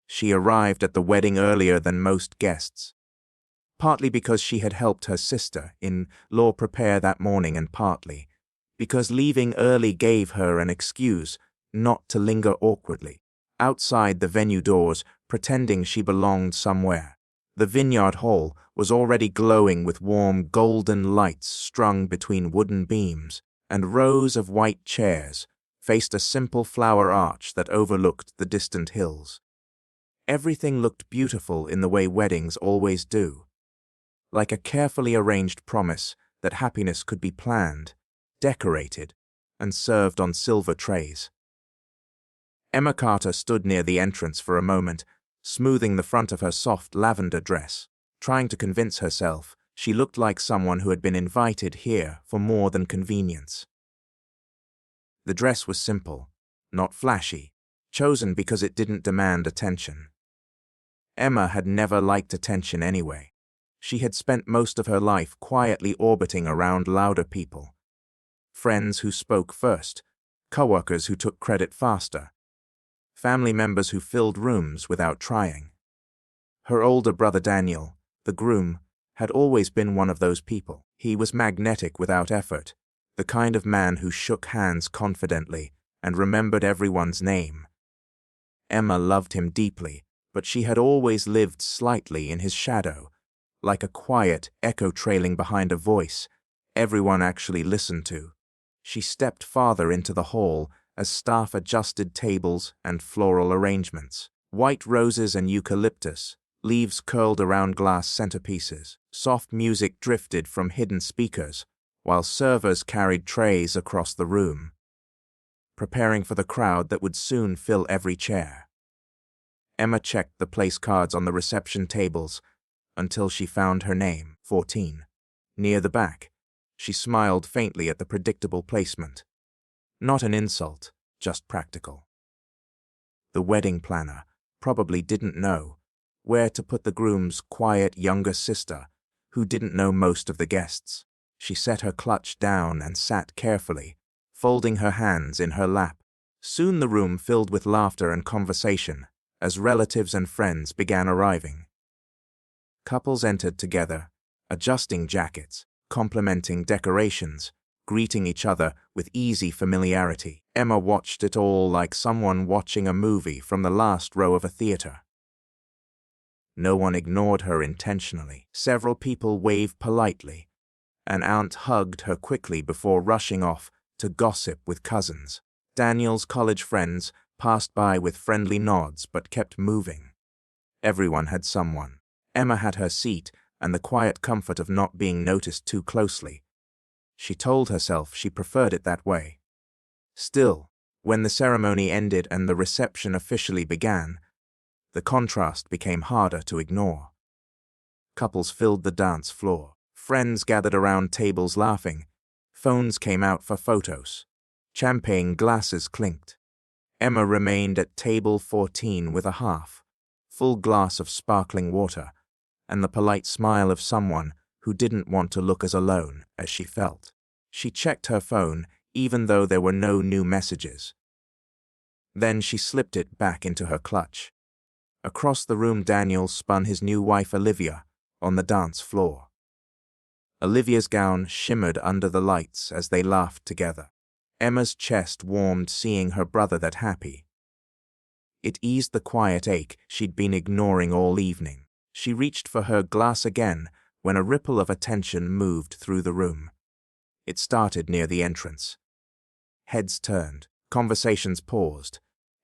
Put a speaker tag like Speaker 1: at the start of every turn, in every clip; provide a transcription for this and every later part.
Speaker 1: She arrived at the wedding earlier than most guests, partly because she had helped her sister-in-law prepare that morning and partly because leaving early gave her an excuse not to linger awkwardly outside the venue doors, pretending she belonged somewhere. The vineyard hall was already glowing with warm golden lights strung between wooden beams, and rows of white chairs faced a simple flower arch that overlooked the distant hills. Everything looked beautiful in the way weddings always do, like a carefully arranged promise that happiness could be planned, decorated, and served on silver trays. Emma Carter stood near the entrance for a moment, smoothing the front of her soft lavender dress, trying to convince herself she looked like someone who had been invited here for more than convenience. The dress was simple, not flashy, chosen because it didn't demand attention. Emma had never liked attention anyway. She had spent most of her life quietly orbiting around louder people. Friends who spoke first, coworkers who took credit faster, family members who filled rooms without trying. Her older brother Daniel, the groom, had always been one of those people. He was magnetic without effort, the kind of man who shook hands confidently and remembered everyone's name. Emma loved him deeply, but she had always lived slightly in his shadow, like a quiet echo trailing behind a voice everyone actually listened to. She stepped farther into the hall as staff adjusted tables and floral arrangements. White roses and eucalyptus, leaves curled around glass centerpieces. Soft music drifted from hidden speakers, while servers carried trays across the room, preparing for the crowd that would soon fill every chair. Emma checked the place cards on the reception tables until she found her name, 14. Near the back, she smiled faintly at the predictable placement. Not an insult, just practical. The wedding planner probably didn't know where to put the groom's quiet younger sister, who didn't know most of the guests. She set her clutch down and sat carefully, folding her hands in her lap. Soon the room filled with laughter and conversation as relatives and friends began arriving. Couples entered together, adjusting jackets, complimenting decorations, greeting each other with easy familiarity. Emma watched it all like someone watching a movie from the last row of a theater. No one ignored her intentionally. Several people waved politely. An aunt hugged her quickly before rushing off to gossip with cousins. Daniel's college friends passed by with friendly nods but kept moving. Everyone had someone. Emma had her seat and the quiet comfort of not being noticed too closely. She told herself she preferred it that way. Still, when the ceremony ended and the reception officially began, the contrast became harder to ignore. Couples filled the dance floor. Friends gathered around tables laughing. Phones came out for photos. Champagne glasses clinked. Emma remained at table 14 with a half-full glass of sparkling water and the polite smile of someone who didn't want to look as alone as she felt. She checked her phone even though there were no new messages. Then she slipped it back into her clutch. Across the room, Daniel spun his new wife Olivia on the dance floor. Olivia's gown shimmered under the lights as they laughed together. Emma's chest warmed seeing her brother that happy. It eased the quiet ache she'd been ignoring all evening. She reached for her glass again when a ripple of attention moved through the room. It started near the entrance. Heads turned, conversations paused.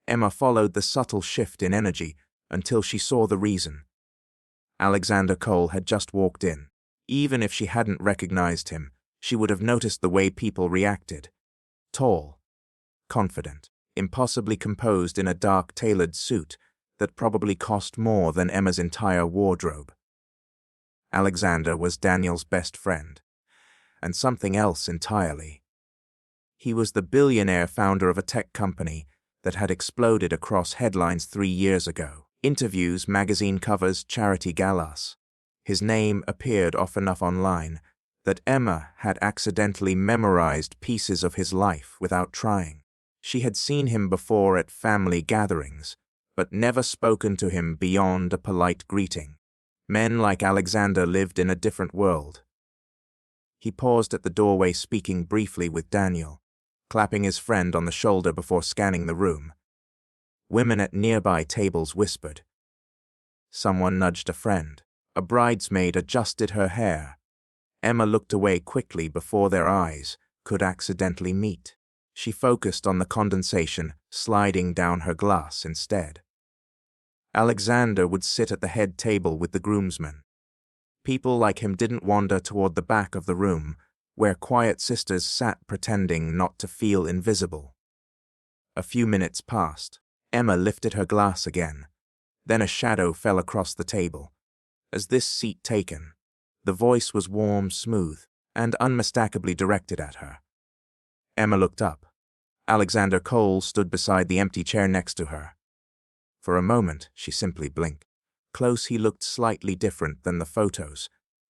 Speaker 1: Emma followed the subtle shift in energy until she saw the reason. Alexander Cole had just walked in. Even if she hadn't recognized him, she would have noticed the way people reacted. Tall, confident, impossibly composed in a dark tailored suit that probably cost more than Emma's entire wardrobe. Alexander was Daniel's best friend, and something else entirely. He was the billionaire founder of a tech company that had exploded across headlines 3 years ago. Interviews, magazine covers, charity galas. His name appeared often enough online that Emma had accidentally memorized pieces of his life without trying. She had seen him before at family gatherings, but never spoken to him beyond a polite greeting. Men like Alexander lived in a different world. He paused at the doorway, speaking briefly with Daniel, clapping his friend on the shoulder before scanning the room. Women at nearby tables whispered. Someone nudged a friend. A bridesmaid adjusted her hair. Emma looked away quickly before their eyes could accidentally meet. She focused on the condensation sliding down her glass instead. Alexander would sit at the head table with the groomsmen. People like him didn't wander toward the back of the room, where quiet sisters sat pretending not to feel invisible. A few minutes passed. Emma lifted her glass again. Then a shadow fell across the table. As this seat taken, the voice was warm, smooth, and unmistakably directed at her. Emma looked up. Alexander Cole stood beside the empty chair next to her. For a moment, she simply blinked. Close, he looked slightly different than the photos,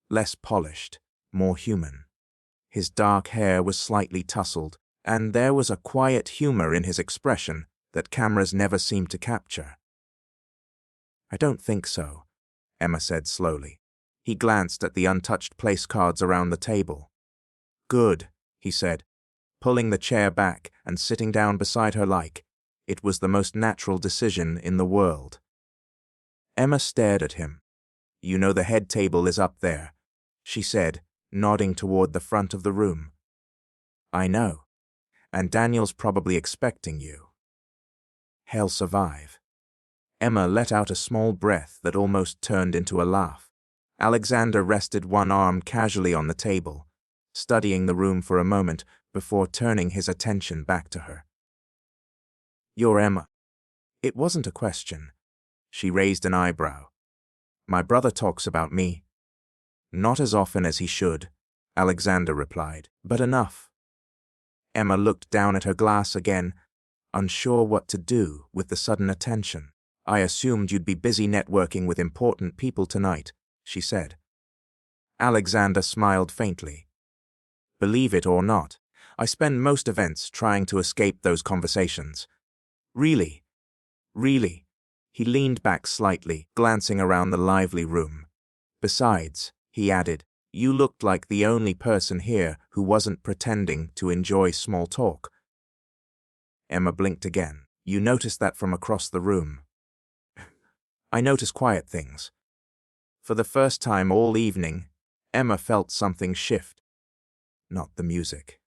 Speaker 1: less polished, more human. His dark hair was slightly tousled, and there was a quiet humor in his expression that cameras never seemed to capture. "I don't think so," Emma said slowly. He glanced at the untouched place cards around the table. "Good," he said, pulling the chair back and sitting down beside her like it was the most natural decision in the world. Emma stared at him. "You know the head table is up there," she said, nodding toward the front of the room. "I know. And Daniel's probably expecting you." "He'll survive." Emma let out a small breath that almost turned into a laugh. Alexander rested one arm casually on the table, studying the room for a moment before turning his attention back to her. "You're Emma." It wasn't a question. She raised an eyebrow. "My brother talks about me." "Not as often as he should," Alexander replied, "but enough." Emma looked down at her glass again, unsure what to do with the sudden attention. "I assumed you'd be busy networking with important people tonight," she said. Alexander smiled faintly. "Believe it or not, I spend most events trying to escape those conversations." "Really? Really?" He leaned back slightly, glancing around the lively room. "Besides," he added, "you looked like the only person here who wasn't pretending to enjoy small talk." Emma blinked again. "You noticed that from across the room." "I notice quiet things." For the first time all evening, Emma felt something shift. Not the music.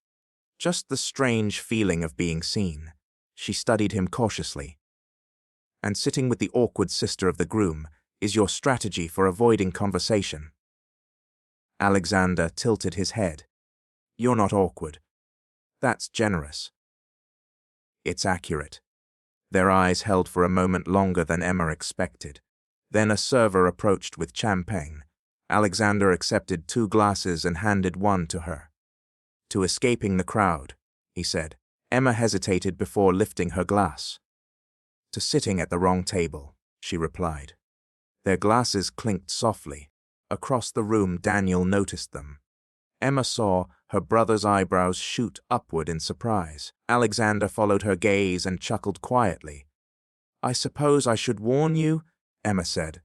Speaker 1: Just the strange feeling of being seen. She studied him cautiously. "And sitting with the awkward sister of the groom is your strategy for avoiding conversation." Alexander tilted his head. "You're not awkward. That's generous." "It's accurate." Their eyes held for a moment longer than Emma expected. Then a server approached with champagne. Alexander accepted 2 glasses and handed one to her. "To escaping the crowd," he said. Emma hesitated before lifting her glass. "To sitting at the wrong table," she replied. Their glasses clinked softly. Across the room, Daniel noticed them. Emma saw her brother's eyebrows shoot upward in surprise. Alexander followed her gaze and chuckled quietly. "I suppose I should warn you," Emma said.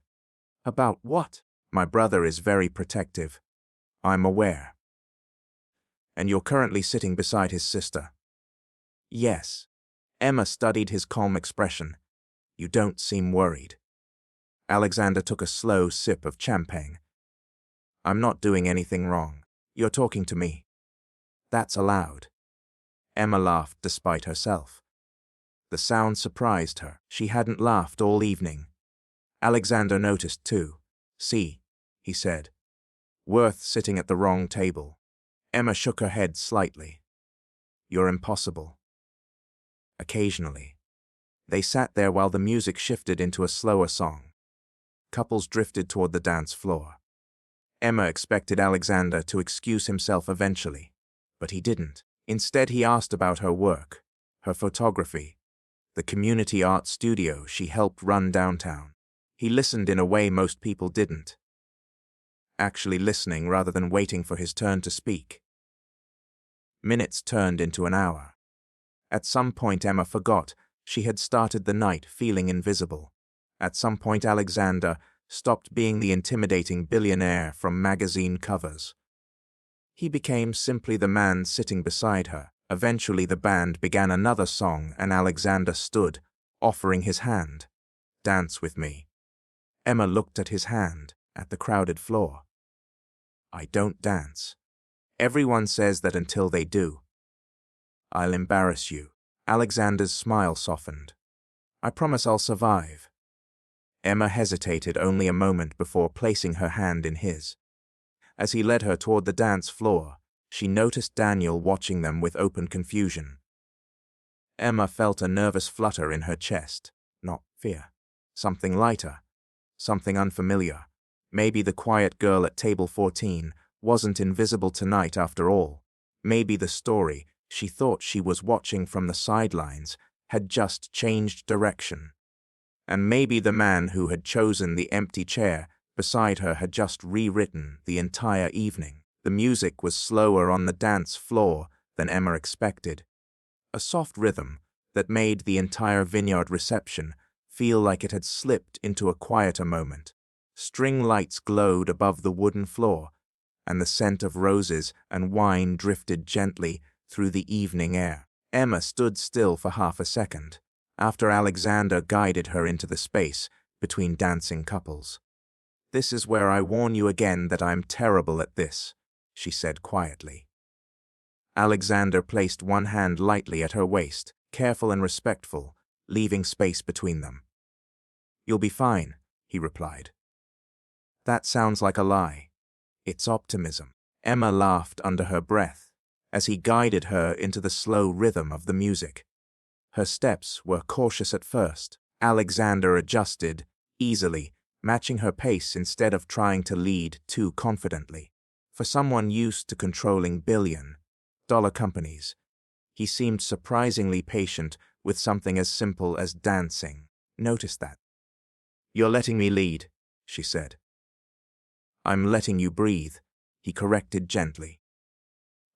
Speaker 1: "About what?" "My brother is very protective. I'm aware." "And you're currently sitting beside his sister?" "Yes." Emma studied his calm expression. "You don't seem worried." Alexander took a slow sip of champagne. "I'm not doing anything wrong. You're talking to me." "That's allowed." Emma laughed despite herself. The sound surprised her. She hadn't laughed all evening. Alexander noticed too. "See," he said. "Worth sitting at the wrong table." Emma shook her head slightly. "You're impossible." Occasionally. They sat there while the music shifted into a slower song. Couples drifted toward the dance floor. Emma expected Alexander to excuse himself eventually, but he didn't. Instead, he asked about her work, her photography, the community art studio she helped run downtown. He listened in a way most people didn't, actually listening rather than waiting for his turn to speak. Minutes turned into an hour. At some point, Emma forgot She had started the night feeling invisible. At some point, Alexander stopped being the intimidating billionaire from magazine covers. He became simply the man sitting beside her. Eventually, the band began another song and Alexander stood, offering his hand. "Dance with me." Emma looked at his hand, at the crowded floor. "I don't dance. Everyone says that until they do." "I'll embarrass you." Alexander's smile softened. "I promise I'll survive." Emma hesitated only a moment before placing her hand in his. As he led her toward the dance floor, she noticed Daniel watching them with open confusion. Emma felt a nervous flutter in her chest, not fear. Something lighter, something unfamiliar. Maybe the quiet girl at table 14 wasn't invisible tonight after all. Maybe the story she thought she was watching from the sidelines had just changed direction. And maybe the man who had chosen the empty chair beside her had just rewritten the entire evening. The music was slower on the dance floor than Emma expected. A soft rhythm that made the entire vineyard reception feel like it had slipped into a quieter moment. String lights glowed above the wooden floor, and the scent of roses and wine drifted gently through the evening air. Emma stood still for half a second, after Alexander guided her into the space between dancing couples. "This is where I warn you again that I'm terrible at this," she said quietly. Alexander placed one hand lightly at her waist, careful and respectful, leaving space between them. "You'll be fine," he replied. "That sounds like a lie. It's optimism." Emma laughed under her breath as he guided her into the slow rhythm of the music. Her steps were cautious at first. Alexander adjusted, easily, matching her pace instead of trying to lead too confidently. For someone used to controlling billion-dollar companies, he seemed surprisingly patient with something as simple as dancing. "Notice that." "You're letting me lead," she said. "I'm letting you breathe," he corrected gently.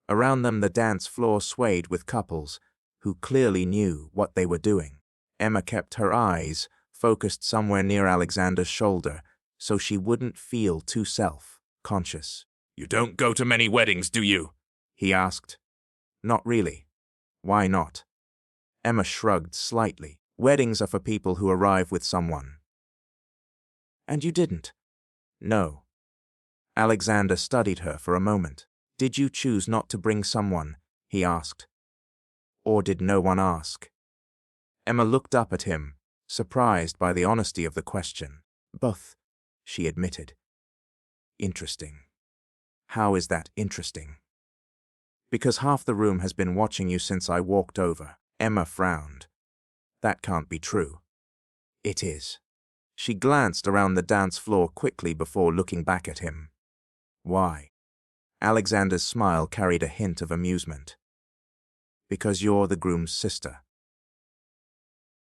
Speaker 1: Around them the dance floor swayed with couples who clearly knew what they were doing. Emma kept her eyes focused somewhere near Alexander's shoulder so she wouldn't feel too self-conscious. "You don't go to many weddings, do you?" he asked. "Not really." "Why not?" Emma shrugged slightly. "Weddings are for people who arrive with someone." "And you didn't?" "No." Alexander studied her for a moment. "Did you choose not to bring someone?" he asked. "Or did no one ask?" Emma looked up at him, surprised by the honesty of the question. "Both," she admitted. "Interesting." "How is that interesting?" "Because half the room has been watching you since I walked over." Emma frowned. "That can't be true." "It is." She glanced around the dance floor quickly before looking back at him. "Why?" Alexander's smile carried a hint of amusement. "Because you're the groom's sister."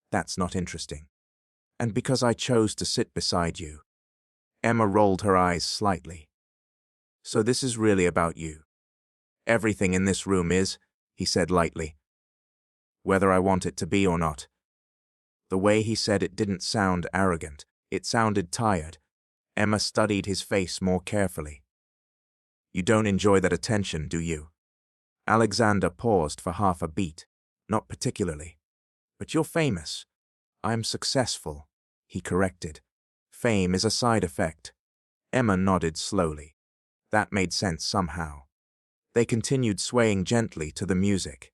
Speaker 1: "That's not interesting." "And because I chose to sit beside you." Emma rolled her eyes slightly. "So this is really about you." "Everything in this room is," he said lightly. "Whether I want it to be or not." The way he said it didn't sound arrogant. It sounded tired. Emma studied his face more carefully. "You don't enjoy that attention, do you?" Alexander paused for half a beat. "Not particularly." "But you're famous." "I'm successful," he corrected. "Fame is a side effect." Emma nodded slowly. That made sense somehow. They continued swaying gently to the music.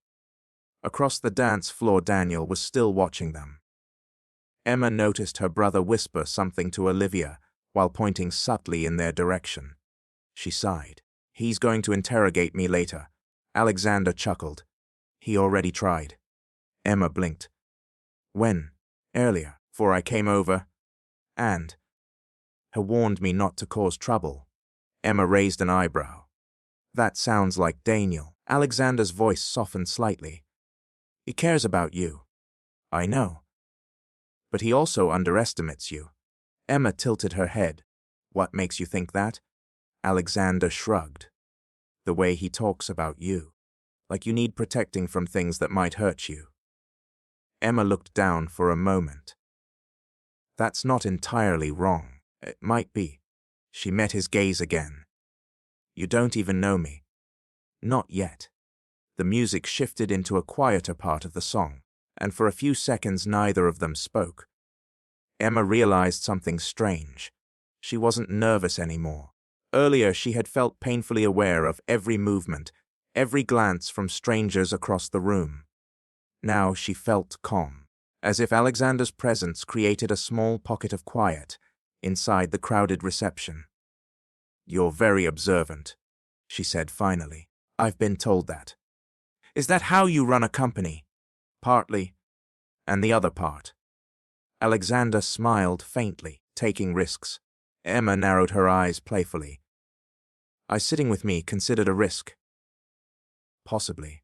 Speaker 1: Across the dance floor, Daniel was still watching them. Emma noticed her brother whisper something to Olivia while pointing subtly in their direction. She sighed. "He's going to interrogate me later." Alexander chuckled. "He already tried." Emma blinked. "When?" "Earlier, before I came over." "And?" "He warned me not to cause trouble." Emma raised an eyebrow. "That sounds like Daniel." Alexander's voice softened slightly. "He cares about you." "I know. But he also underestimates you." Emma tilted her head. "What makes you think that?" Alexander shrugged. "The way he talks about you. Like you need protecting from things that might hurt you." Emma looked down for a moment. That's not entirely wrong. It might be. She met his gaze again. You don't even know me. Not yet. The music shifted into a quieter part of the song, and for a few seconds neither of them spoke. Emma realized something strange. She wasn't nervous anymore. Earlier she had felt painfully aware of every movement, every glance from strangers across the room. Now she felt calm, as if Alexander's presence created a small pocket of quiet inside the crowded reception. "You're very observant," she said finally. "I've been told that." "Is that how you run a company?" "Partly. And the other part." Alexander smiled faintly, taking risks. Emma narrowed her eyes playfully. "Is sitting with me considered a risk?" "Possibly."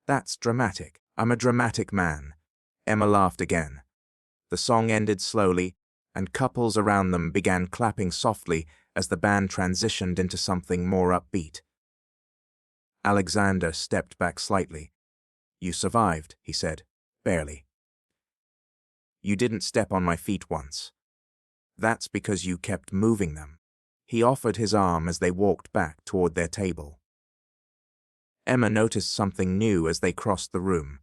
Speaker 1: "That's dramatic. I'm a dramatic man." Emma laughed again. The song ended slowly, and couples around them began clapping softly as the band transitioned into something more upbeat. Alexander stepped back slightly. "You survived," he said. "Barely. You didn't step on my feet once. That's because you kept moving them." He offered his arm as they walked back toward their table. Emma noticed something new as they crossed the room.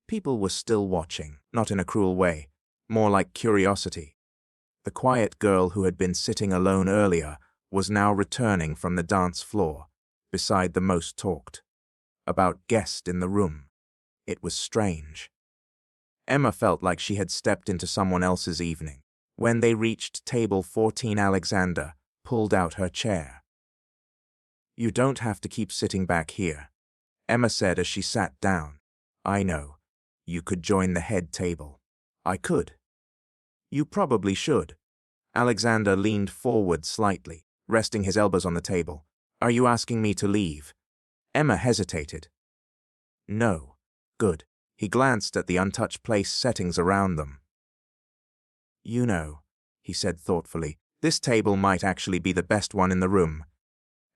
Speaker 1: People were still watching, not in a cruel way, more like curiosity. The quiet girl who had been sitting alone earlier was now returning from the dance floor, beside the most talked about guest in the room. It was strange. Emma felt like she had stepped into someone else's evening. When they reached table 14, Alexander pulled out her chair. "You don't have to keep sitting back here," Emma said as she sat down. "I know. You could join the head table." "I could." "You probably should." Alexander leaned forward slightly, resting his elbows on the table. "Are you asking me to leave?" Emma hesitated. "No." "Good." He glanced at the untouched place settings around them. "You know," he said thoughtfully, "this table might actually be the best one in the room."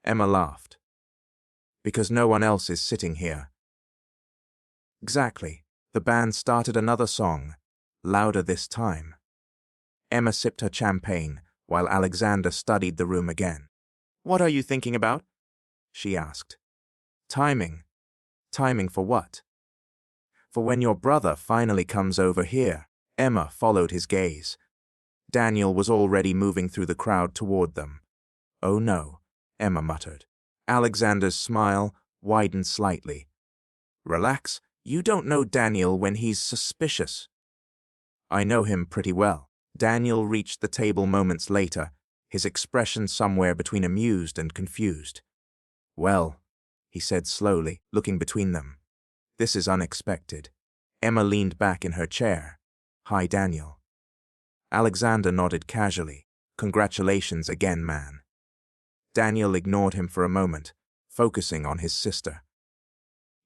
Speaker 1: Emma laughed. "Because no one else is sitting here." "Exactly." The band started another song, louder this time. Emma sipped her champagne while Alexander studied the room again. "What are you thinking about?" she asked. "Timing." "Timing for what?" "For when your brother finally comes over here." Emma followed his gaze. Daniel was already moving through the crowd toward them. "Oh no," Emma muttered. Alexander's smile widened slightly. "Relax, you don't know Daniel when he's suspicious." "I know him pretty well." Daniel reached the table moments later, his expression somewhere between amused and confused. "Well," he said slowly, looking between them. "This is unexpected." Emma leaned back in her chair. "Hi, Daniel." Alexander nodded casually. "Congratulations again, man." Daniel ignored him for a moment, focusing on his sister.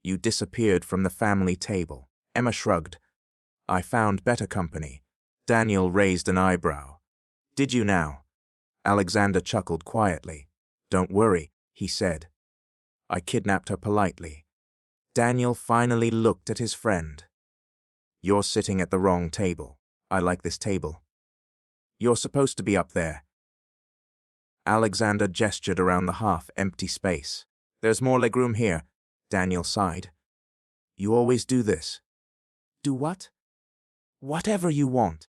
Speaker 1: "You disappeared from the family table." Emma shrugged. "I found better company." Daniel raised an eyebrow. "Did you now?" Alexander chuckled quietly. "Don't worry," he said. "I kidnapped her politely." Daniel finally looked at his friend. "You're sitting at the wrong table. I like this table. You're supposed to be up there." Alexander gestured around the half-empty space. "There's more legroom here," Daniel sighed. "You always do this." "Do what?" "Whatever you want."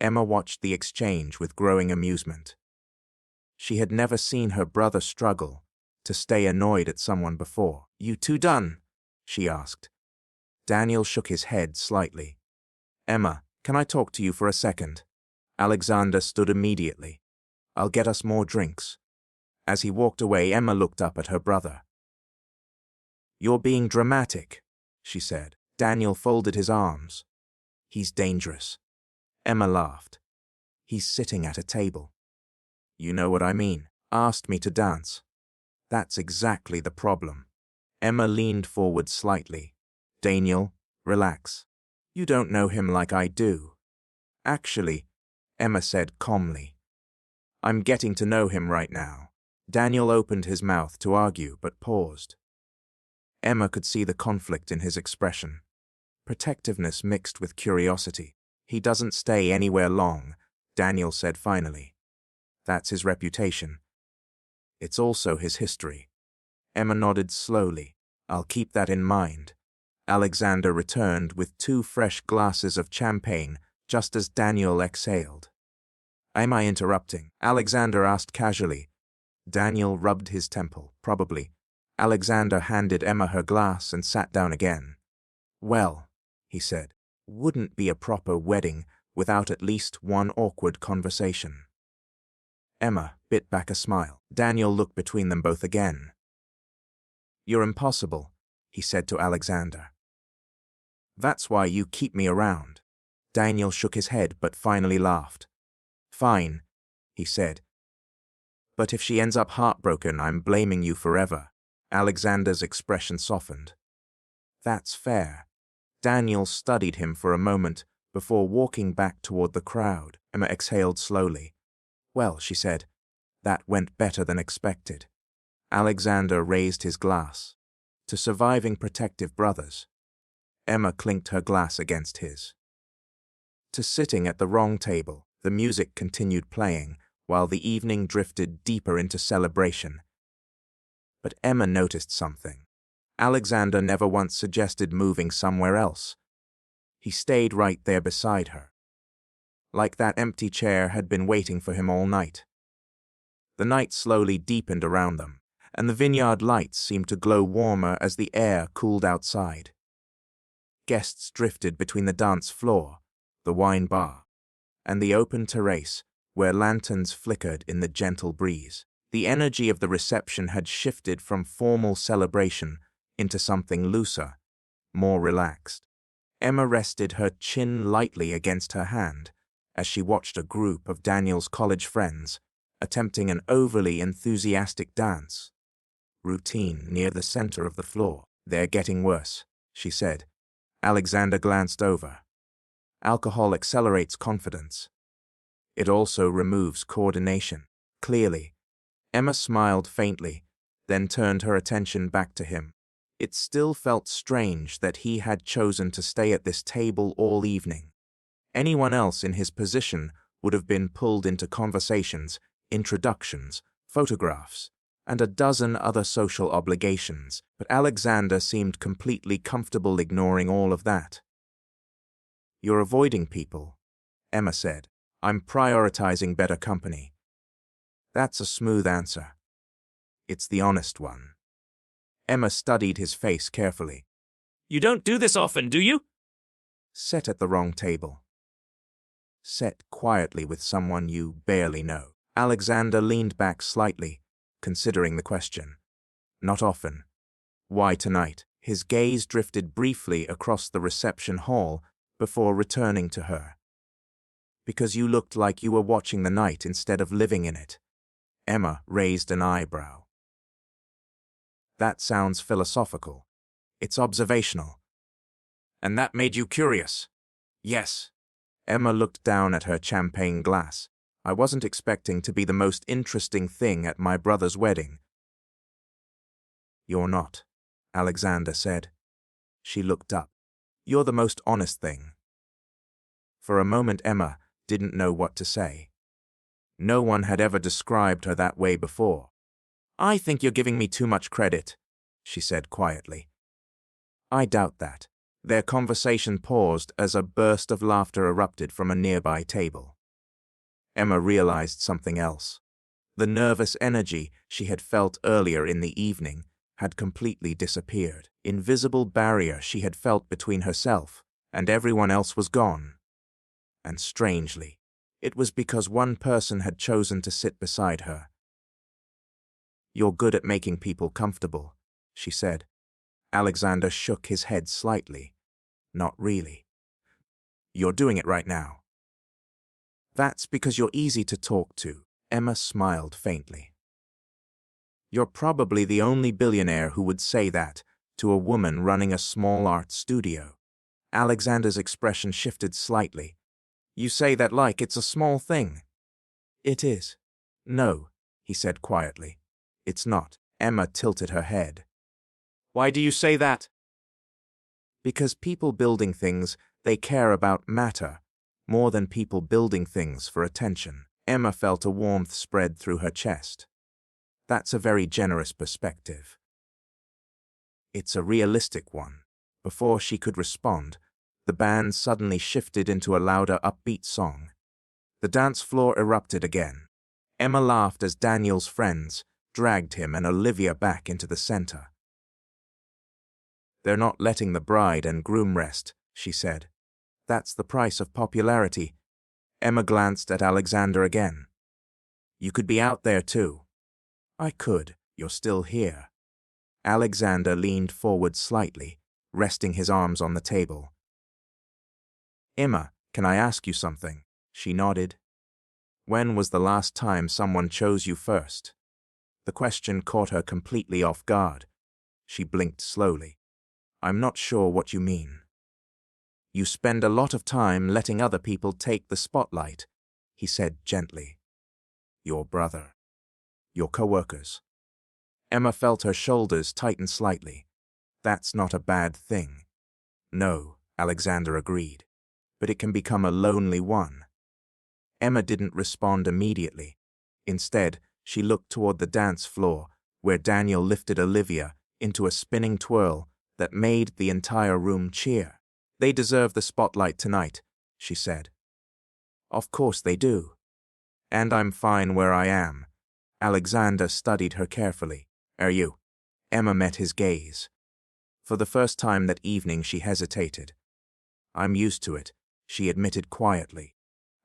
Speaker 1: Emma watched the exchange with growing amusement. She had never seen her brother struggle to stay annoyed at someone before. "You two done?" she asked. Daniel shook his head slightly. "Emma, can I talk to you for a second?" Alexander stood immediately. "I'll get us more drinks." As he walked away, Emma looked up at her brother. "You're being dramatic," she said. Daniel folded his arms. "He's dangerous." Emma laughed. "He's sitting at a table." "You know what I mean. Asked me to dance." "That's exactly the problem." Emma leaned forward slightly. "Daniel, relax. You don't know him like I do." "Actually," Emma said calmly, "I'm getting to know him right now." Daniel opened his mouth to argue but paused. Emma could see the conflict in his expression. protectiveness mixed with curiosity. He doesn't stay anywhere long, Daniel said finally. That's his reputation. It's also his history. Emma nodded slowly. I'll keep that in mind. Alexander returned with 2 fresh glasses of champagne just as Daniel exhaled. Am I interrupting? Alexander asked casually. Daniel rubbed his temple. Probably. Alexander handed Emma her glass and sat down again. Well, he said, wouldn't be a proper wedding without at least one awkward conversation. Emma bit back a smile. Daniel looked between them both again. You're impossible, he said to Alexander. That's why you keep me around. Daniel shook his head but finally laughed. Fine, he said. But if she ends up heartbroken, I'm blaming you forever. Alexander's expression softened. That's fair. Daniel studied him for a moment before walking back toward the crowd. Emma exhaled slowly. Well, she said, that went better than expected. Alexander raised his glass. To surviving protective brothers. Emma clinked her glass against his. To sitting at the wrong table. The music continued playing while the evening drifted deeper into celebration. But Emma noticed something. Alexander never once suggested moving somewhere else. He stayed right there beside her. Like that empty chair had been waiting for him all night. The night slowly deepened around them, and the vineyard lights seemed to glow warmer as the air cooled outside. Guests drifted between the dance floor, the wine bar, and the open terrace where lanterns flickered in the gentle breeze. The energy of the reception had shifted from formal celebration into something looser, more relaxed. Emma rested her chin lightly against her hand as she watched a group of Daniel's college friends attempting an overly enthusiastic dance routine near the center of the floor. They're getting worse, she said. Alexander glanced over. Alcohol accelerates confidence. It also removes coordination. Clearly, Emma smiled faintly, then turned her attention back to him. It still felt strange that he had chosen to stay at this table all evening. Anyone else in his position would have been pulled into conversations, introductions, photographs, and a dozen other social obligations, but Alexander seemed completely comfortable ignoring all of that. You're avoiding people, Emma said. I'm prioritizing better company. That's a smooth answer. It's the honest one. Emma studied his face carefully.
Speaker 2: You don't do this often, do you?
Speaker 1: Sat at the wrong table. Sat quietly with someone you barely know. Alexander leaned back slightly, considering the question. Not often. Why tonight? His gaze drifted briefly across the reception hall before returning to her. Because you looked like you were watching the night instead of living in it. Emma raised an eyebrow. That sounds philosophical. It's observational. And that made you curious? Yes. Emma looked down at her champagne glass. I wasn't expecting to be the most interesting thing at my brother's wedding. You're not, Alexander said. She looked up. You're the most honest thing. For a moment, Emma didn't know what to say. No one had ever described her that way before. I think you're giving me too much credit, she said quietly. I doubt that. Their conversation paused as a burst of laughter erupted from a nearby table. Emma realized something else. The nervous energy she had felt earlier in the evening had completely disappeared. Invisible barrier she had felt between herself and everyone else was gone. And strangely, it was because one person had chosen to sit beside her. You're good at making people comfortable, she said. Alexander shook his head slightly. Not really. You're doing it right now. That's because you're easy to talk to. Emma smiled faintly. You're probably the only billionaire who would say that to a woman running a small art studio. Alexander's expression shifted slightly. You say that like it's a small thing. It is. No, he said quietly. It's not. Emma tilted her head. Why do you say that? Because people building things, they care about matter, more than people building things for attention. Emma felt a warmth spread through her chest. That's a very generous perspective. It's a realistic one. Before she could respond, the band suddenly shifted into a louder, upbeat song. The dance floor erupted again. Emma laughed as Daniel's friends dragged him and Olivia back into the center. "They're not letting the bride and groom rest," she said. "That's the price of popularity." Emma glanced at Alexander again. "You could be out there too." "I could. You're still here." Alexander leaned forward slightly, resting his arms on the table. "Emma, can I ask you something?" She nodded. "When was the last time someone chose you first?" The question caught her completely off guard. She blinked slowly. "I'm not sure what you mean." "You spend a lot of time letting other people take the spotlight," he said gently. "Your brother. Your coworkers." Emma felt her shoulders tighten slightly. "That's not a bad thing." "No," Alexander agreed, "but it can become a lonely one." Emma didn't respond immediately. Instead, she looked toward the dance floor, where Daniel lifted Olivia into a spinning twirl that made the entire room cheer. "They deserve the spotlight tonight," she said. "Of course they do. And I'm fine where I am." Alexander studied her carefully. "Are you?" Emma met his gaze. For the first time that evening she hesitated. "I'm used to it," she admitted quietly.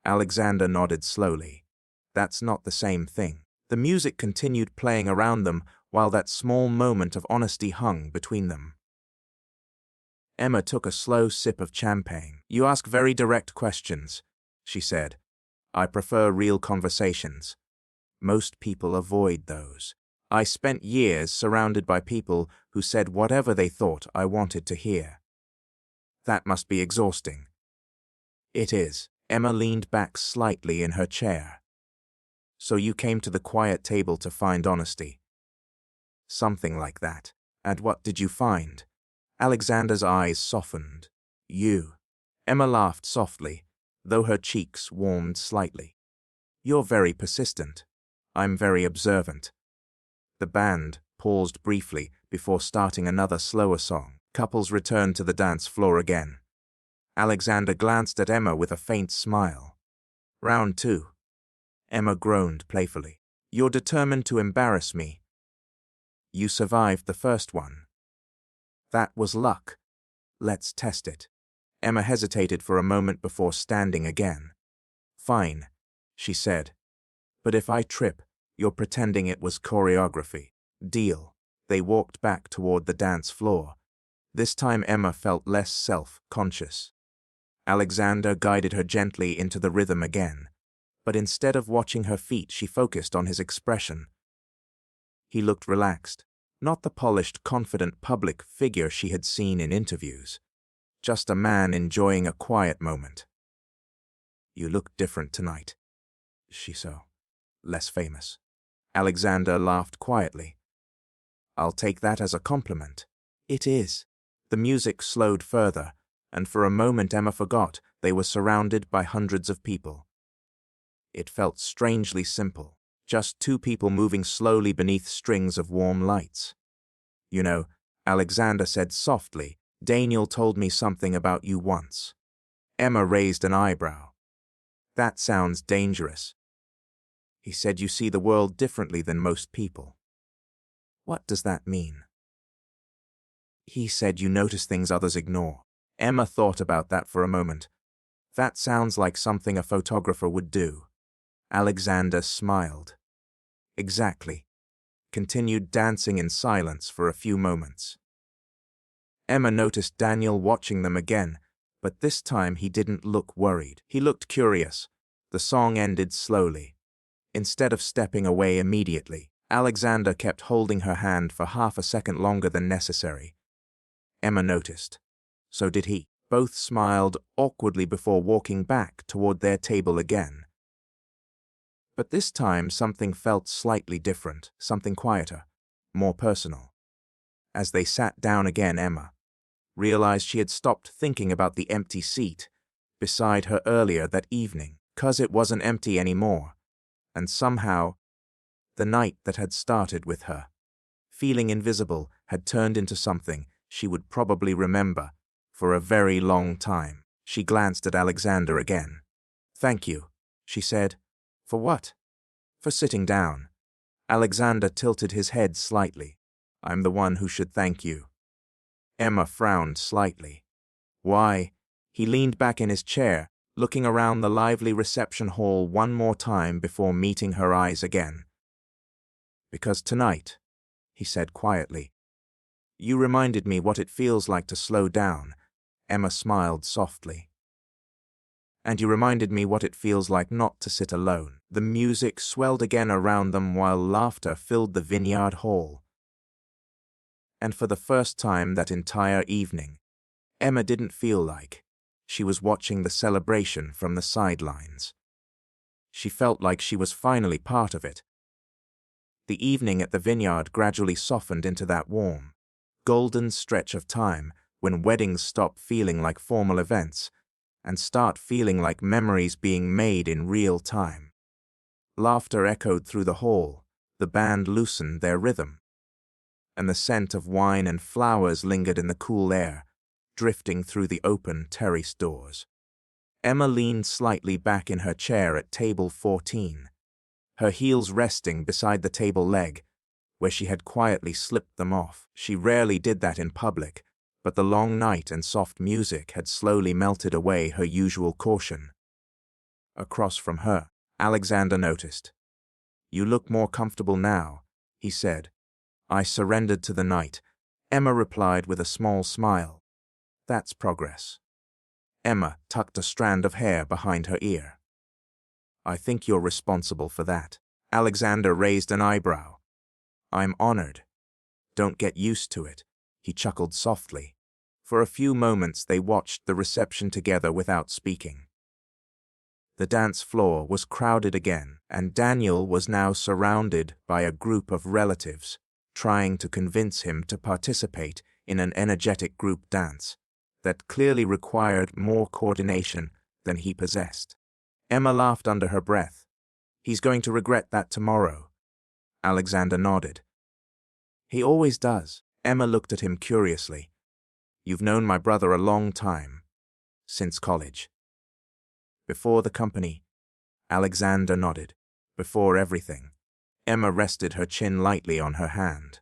Speaker 1: Alexander nodded slowly. "That's not the same thing." The music continued playing around them while that small moment of honesty hung between them. Emma took a slow sip of champagne. "You ask very direct questions," she said. "I prefer real conversations. Most people avoid those. I spent years surrounded by people who said whatever they thought I wanted to hear. That must be exhausting." "It is." Emma leaned back slightly in her chair. "So you came to the quiet table to find honesty?" "Something like that. And what did you find?" Alexander's eyes softened. "You." Emma laughed softly, though her cheeks warmed slightly. "You're very persistent. I'm very observant." The band paused briefly before starting another slower song. Couples returned to the dance floor again. Alexander glanced at Emma with a faint smile. "Round 2. Emma groaned playfully. "You're determined to embarrass me." "You survived the first one." "That was luck. Let's test it." Emma hesitated for a moment before standing again. "Fine," she said. "But if I trip, you're pretending it was choreography." "Deal." They walked back toward the dance floor. This time Emma felt less self-conscious. Alexander guided her gently into the rhythm again, but instead of watching her feet, she focused on his expression. He looked relaxed, not the polished, confident public figure she had seen in interviews, just a man enjoying a quiet moment. "You look different tonight." She saw. "Less famous." Alexander laughed quietly. "I'll take that as a compliment." "It is." The music slowed further, and for a moment Emma forgot they were surrounded by hundreds of people. It felt strangely simple, just 2 people moving slowly beneath strings of warm lights. "You know," Alexander said softly, "Daniel told me something about you once." Emma raised an eyebrow. "That sounds dangerous." "He said you see the world differently than most people." "What does that mean?" "He said you notice things others ignore." Emma thought about that for a moment. "That sounds like something a photographer would do." Alexander smiled. "Exactly." Continued dancing in silence for a few moments. Emma noticed Daniel watching them again, but this time he didn't look worried. He looked curious. The song ended slowly. Instead of stepping away immediately, Alexander kept holding her hand for half a second longer than necessary. Emma noticed. So did he. Both smiled awkwardly before walking back toward their table again. But this time something felt slightly different, something quieter, more personal. As they sat down again, Emma realized she had stopped thinking about the empty seat beside her earlier that evening, 'cause it wasn't empty anymore, and somehow, the night that had started with her, feeling invisible, had turned into something she would probably remember for a very long time. She glanced at Alexander again. "Thank you," she said. "For what?" "For sitting down." Alexander tilted his head slightly. "I'm the one who should thank you." Emma frowned slightly. "Why?" He leaned back in his chair, looking around the lively reception hall one more time before meeting her eyes again. "Because tonight," he said quietly, "you reminded me what it feels like to slow down." Emma smiled softly. "And you reminded me what it feels like not to sit alone." The music swelled again around them while laughter filled the vineyard hall. And for the first time that entire evening, Emma didn't feel like she was watching the celebration from the sidelines. She felt like she was finally part of it. The evening at the vineyard gradually softened into that warm, golden stretch of time when weddings stop feeling like formal events and start feeling like memories being made in real time. Laughter echoed through the hall, the band loosened their rhythm, and the scent of wine and flowers lingered in the cool air, drifting through the open terrace doors. Emma leaned slightly back in her chair at table 14, her heels resting beside the table leg, where she had quietly slipped them off. She rarely did that in public, but the long night and soft music had slowly melted away her usual caution. Across from her, Alexander noticed. "You look more comfortable now," he said. "I surrendered to the night," Emma replied with a small smile. "That's progress." Emma tucked a strand of hair behind her ear. "I think you're responsible for that." Alexander raised an eyebrow. "I'm honored." "Don't get used to it," he chuckled softly. For a few moments they watched the reception together without speaking. The dance floor was crowded again, and Daniel was now surrounded by a group of relatives, trying to convince him to participate in an energetic group dance that clearly required more coordination than he possessed. Emma laughed under her breath. "He's going to regret that tomorrow." Alexander nodded. "He always does." Emma looked at him curiously. "You've known my brother a long time." "Since college." "Before the company?" Alexander nodded. "Before everything." Emma rested her chin lightly on her hand.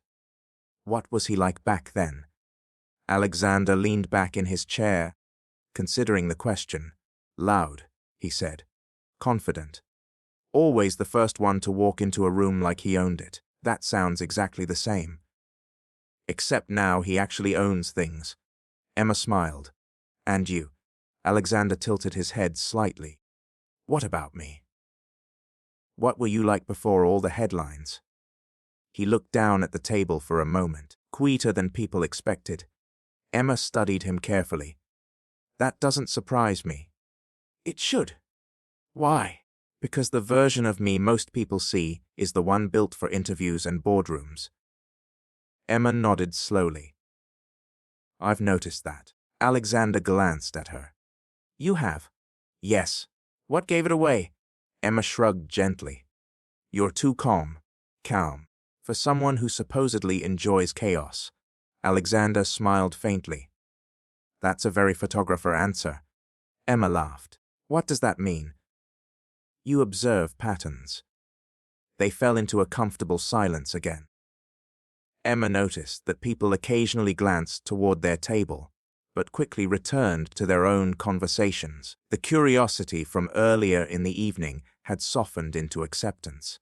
Speaker 1: "What was he like back then?" Alexander leaned back in his chair, considering the question. "Loud," he said. "Confident. Always the first one to walk into a room like he owned it." "That sounds exactly the same. Except now he actually owns things." Emma smiled. "And you?" Alexander tilted his head slightly. "What about me? What were you like before all the headlines?" He looked down at the table for a moment, quieter than people expected. Emma studied him carefully. "That doesn't surprise me." "It should." "Why?" "Because the version of me most people see is the one built for interviews and boardrooms." Emma nodded slowly. "I've noticed that." Alexander glanced at her. "You have?" "Yes." "What gave it away?" Emma shrugged gently. "You're too calm." "Calm. For someone who supposedly enjoys chaos." Alexander smiled faintly. "That's a very photographer answer." Emma laughed. "What does that mean?" "You observe patterns." They fell into a comfortable silence again. Emma noticed that people occasionally glanced toward their table, but quickly returned to their own conversations. The curiosity from earlier in the evening had softened into acceptance.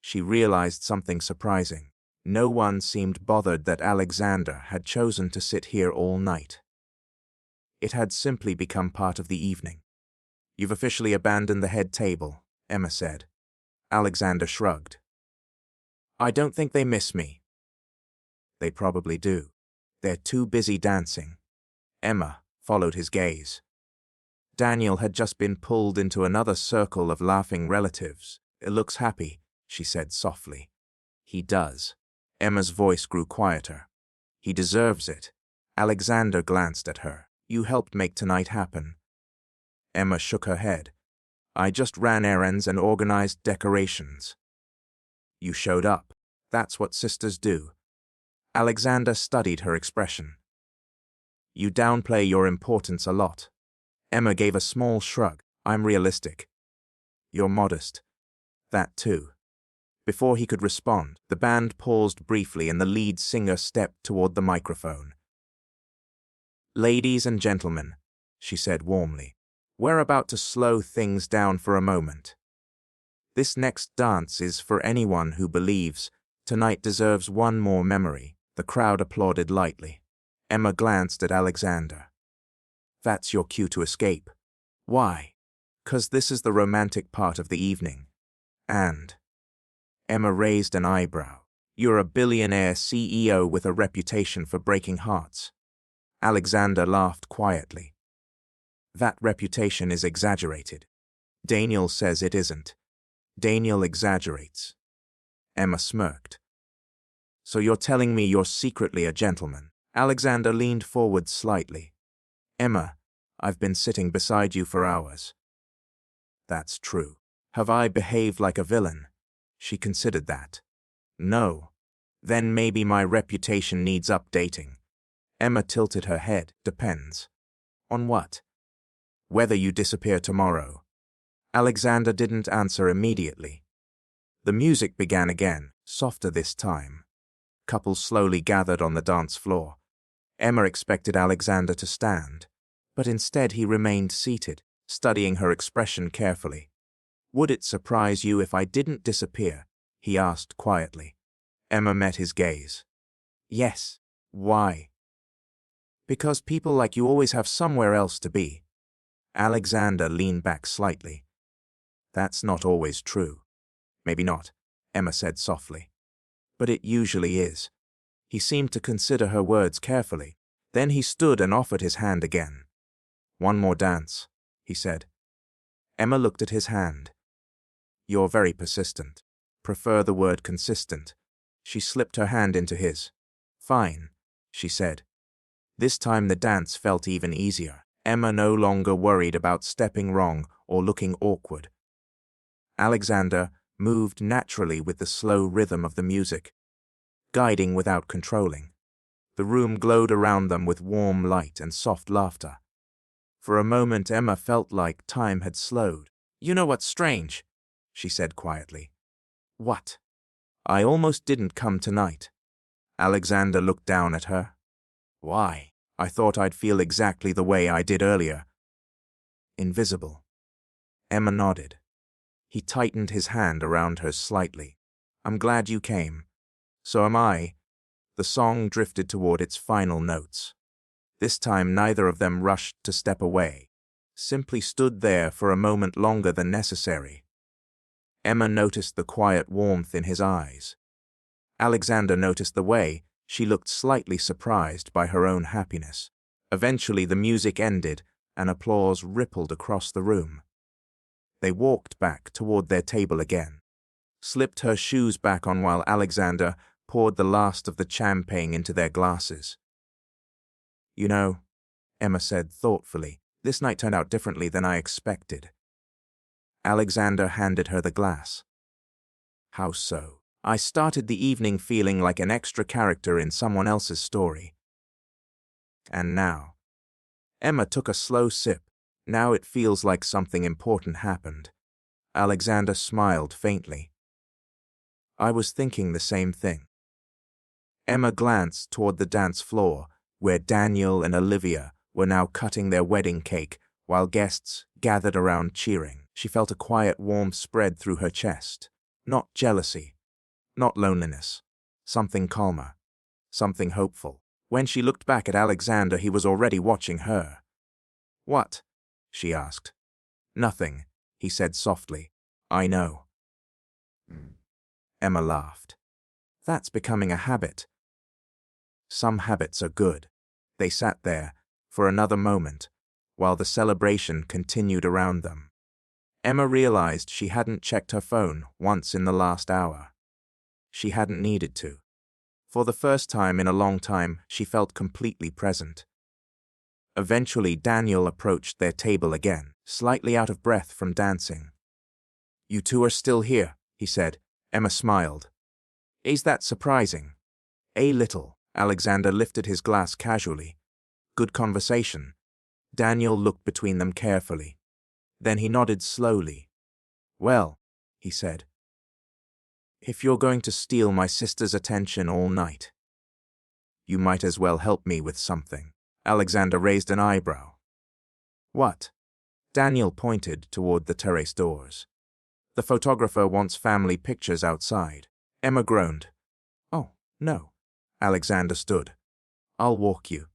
Speaker 1: She realized something surprising. No one seemed bothered that Alexander had chosen to sit here all night. It had simply become part of the evening. "You've officially abandoned the head table," Emma said. Alexander shrugged. "I don't think they miss me." "They probably do. They're too busy dancing." Emma followed his gaze. Daniel had just been pulled into another circle of laughing relatives. "It looks happy," she said softly. "He does." Emma's voice grew quieter. "He deserves it." Alexander glanced at her. You helped make tonight happen. Emma shook her head. I just ran errands and organized decorations. You showed up. That's what sisters do. Alexander studied her expression. You downplay your importance a lot. Emma gave a small shrug. I'm realistic. You're modest. That too. Before he could respond, the band paused briefly and the lead singer stepped toward the microphone. Ladies and gentlemen, she said warmly, we're about to slow things down for a moment. This next dance is for anyone who believes tonight deserves one more memory. The crowd applauded lightly. Emma glanced at Alexander. That's your cue to escape. Why? 'Cause this is the romantic part of the evening. And Emma raised an eyebrow. You're a billionaire CEO with a reputation for breaking hearts. Alexander laughed quietly. That reputation is exaggerated. Daniel says it isn't. Daniel exaggerates. Emma smirked. So you're telling me you're secretly a gentleman? Alexander leaned forward slightly. Emma, I've been sitting beside you for hours. That's true. Have I behaved like a villain? She considered that. No. Then maybe my reputation needs updating. Emma tilted her head. Depends. On what? Whether you disappear tomorrow. Alexander didn't answer immediately. The music began again, softer this time. Couples slowly gathered on the dance floor. Emma expected Alexander to stand, but instead he remained seated, studying her expression carefully. Would it surprise you if I didn't disappear? He asked quietly. Emma met his gaze. Yes. Why? Because people like you always have somewhere else to be. Alexander leaned back slightly. That's not always true. Maybe not, Emma said softly. But it usually is. He seemed to consider her words carefully. Then he stood and offered his hand again. One more dance, he said. Emma looked at his hand. You're very persistent. Prefer the word consistent. She slipped her hand into his. Fine, she said. This time the dance felt even easier. Emma no longer worried about stepping wrong or looking awkward. Alexander moved naturally with the slow rhythm of the music, guiding without controlling. The room glowed around them with warm light and soft laughter. For a moment Emma felt like time had slowed. You know what's strange? She said quietly. What? I almost didn't come tonight. Alexander looked down at her. Why? I thought I'd feel exactly the way I did earlier. Invisible. Emma nodded. He tightened his hand around her slightly. I'm glad you came. So am I. The song drifted toward its final notes. This time neither of them rushed to step away, simply stood there for a moment longer than necessary. Emma noticed the quiet warmth in his eyes. Alexander noticed the way she looked slightly surprised by her own happiness. Eventually the music ended and applause rippled across the room. They walked back toward their table again, slipped her shoes back on while Alexander poured the last of the champagne into their glasses. You know, Emma said thoughtfully, this night turned out differently than I expected. Alexander handed her the glass. How so? I started the evening feeling like an extra character in someone else's story. And now? Emma took a slow sip. Now it feels like something important happened. Alexander smiled faintly. I was thinking the same thing. Emma glanced toward the dance floor, where Daniel and Olivia were now cutting their wedding cake while guests gathered around cheering. She felt a quiet warmth spread through her chest. Not jealousy. Not loneliness. Something calmer. Something hopeful. When she looked back at Alexander, he was already watching her. What? She asked. Nothing, he said softly. I know. Emma laughed. That's becoming a habit. Some habits are good. They sat there for another moment while the celebration continued around them. Emma realized she hadn't checked her phone once in the last hour. She hadn't needed to. For the first time in a long time, she felt completely present. Eventually, Daniel approached their table again, slightly out of breath from dancing. "You two are still here," he said. Emma smiled. "Is that surprising?" "A little." Alexander lifted his glass casually. "Good conversation." Daniel looked between them carefully. Then he nodded slowly. "Well," he said, "if you're going to steal my sister's attention all night, you might as well help me with something." Alexander raised an eyebrow. "What?" Daniel pointed toward the terrace doors. "The photographer wants family pictures outside." Emma groaned. "Oh, no." Alexander stood. "I'll walk you."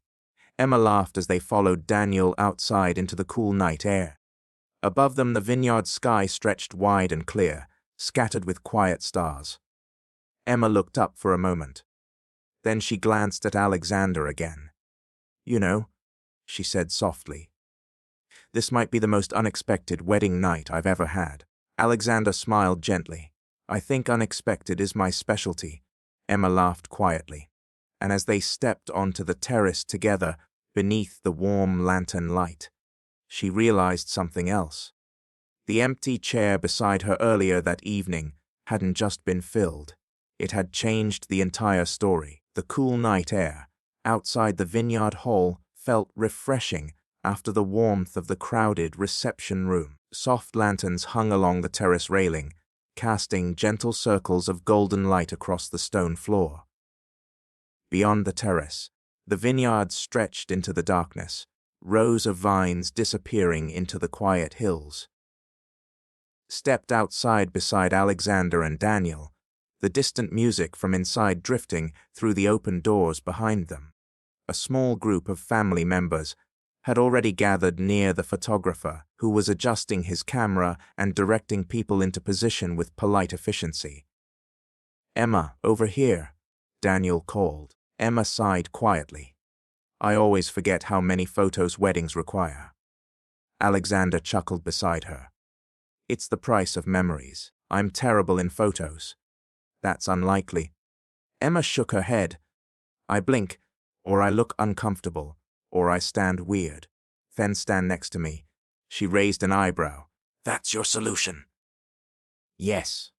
Speaker 1: Emma laughed as they followed Daniel outside into the cool night air. Above them, the vineyard sky stretched wide and clear, scattered with quiet stars. Emma looked up for a moment. Then she glanced at Alexander again. "You know," she said softly, "this might be the most unexpected wedding night I've ever had." Alexander smiled gently. "I think unexpected is my specialty." Emma laughed quietly, and as they stepped onto the terrace together beneath the warm lantern light, she realized something else. The empty chair beside her earlier that evening hadn't just been filled. It had changed the entire story. The cool night air outside the vineyard hall felt refreshing after the warmth of the crowded reception room. Soft lanterns hung along the terrace railing, casting gentle circles of golden light across the stone floor. Beyond the terrace, the vineyard stretched into the darkness, rows of vines disappearing into the quiet hills. Stepped outside beside Alexander and Daniel, the distant music from inside drifting through the open doors behind them. A small group of family members had already gathered near the photographer, who was adjusting his camera and directing people into position with polite efficiency. "Emma, over here," Daniel called. Emma sighed quietly. "I always forget how many photos weddings require." Alexander chuckled beside her. "It's the price of memories. I'm terrible in photos." "That's unlikely." Emma shook her head. "I blink, or I look uncomfortable, or I stand weird. Then stand next to me." She raised an eyebrow. "That's your solution?" "Yes."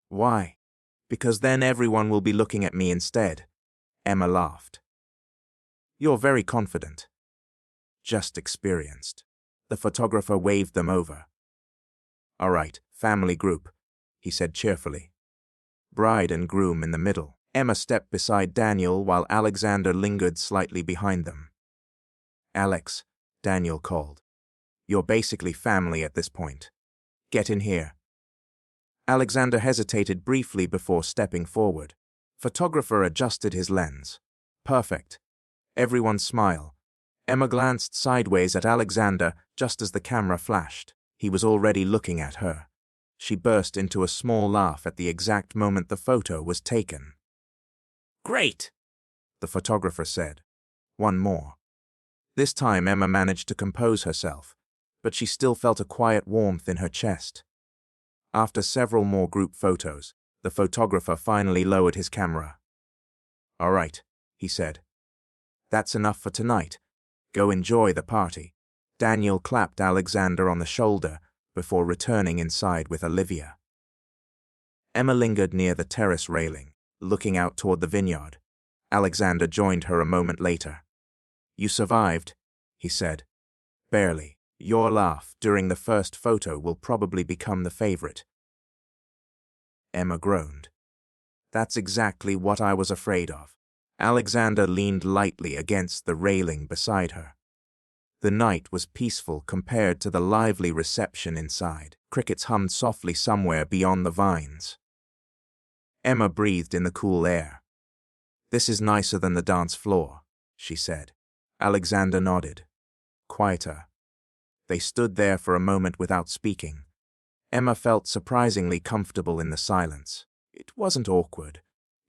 Speaker 1: "Why?" "Because then everyone will be looking at me instead." Emma laughed. "You're very confident." "Just experienced." The photographer waved them over. "All right, family group," he said cheerfully. "Bride and groom in the middle." Emma stepped beside Daniel while Alexander lingered slightly behind them. "Alex," Daniel called. "You're basically family at this point. Get in here." Alexander hesitated briefly before stepping forward. Photographer adjusted his lens. "Perfect." Everyone smiled. Emma glanced sideways at Alexander just as the camera flashed. He was already looking at her. She burst into a small laugh at the exact moment the photo was taken. "Great," the photographer said. "One more." This time Emma managed to compose herself, but she still felt a quiet warmth in her chest. After several more group photos, the photographer finally lowered his camera. "All right," he said. "That's enough for tonight. Go enjoy the party." Daniel clapped Alexander on the shoulder before returning inside with Olivia. Emma lingered near the terrace railing, looking out toward the vineyard. Alexander joined her a moment later. "You survived," he said. "Barely. Your laugh during the first photo will probably become the favorite." Emma groaned. "That's exactly what I was afraid of." Alexander leaned lightly against the railing beside her. The night was peaceful compared to the lively reception inside. Crickets hummed softly somewhere beyond the vines. Emma breathed in the cool air. "This is nicer than the dance floor," she said. Alexander nodded. "Quieter." They stood there for a moment without speaking. Emma felt surprisingly comfortable in the silence. It wasn't awkward.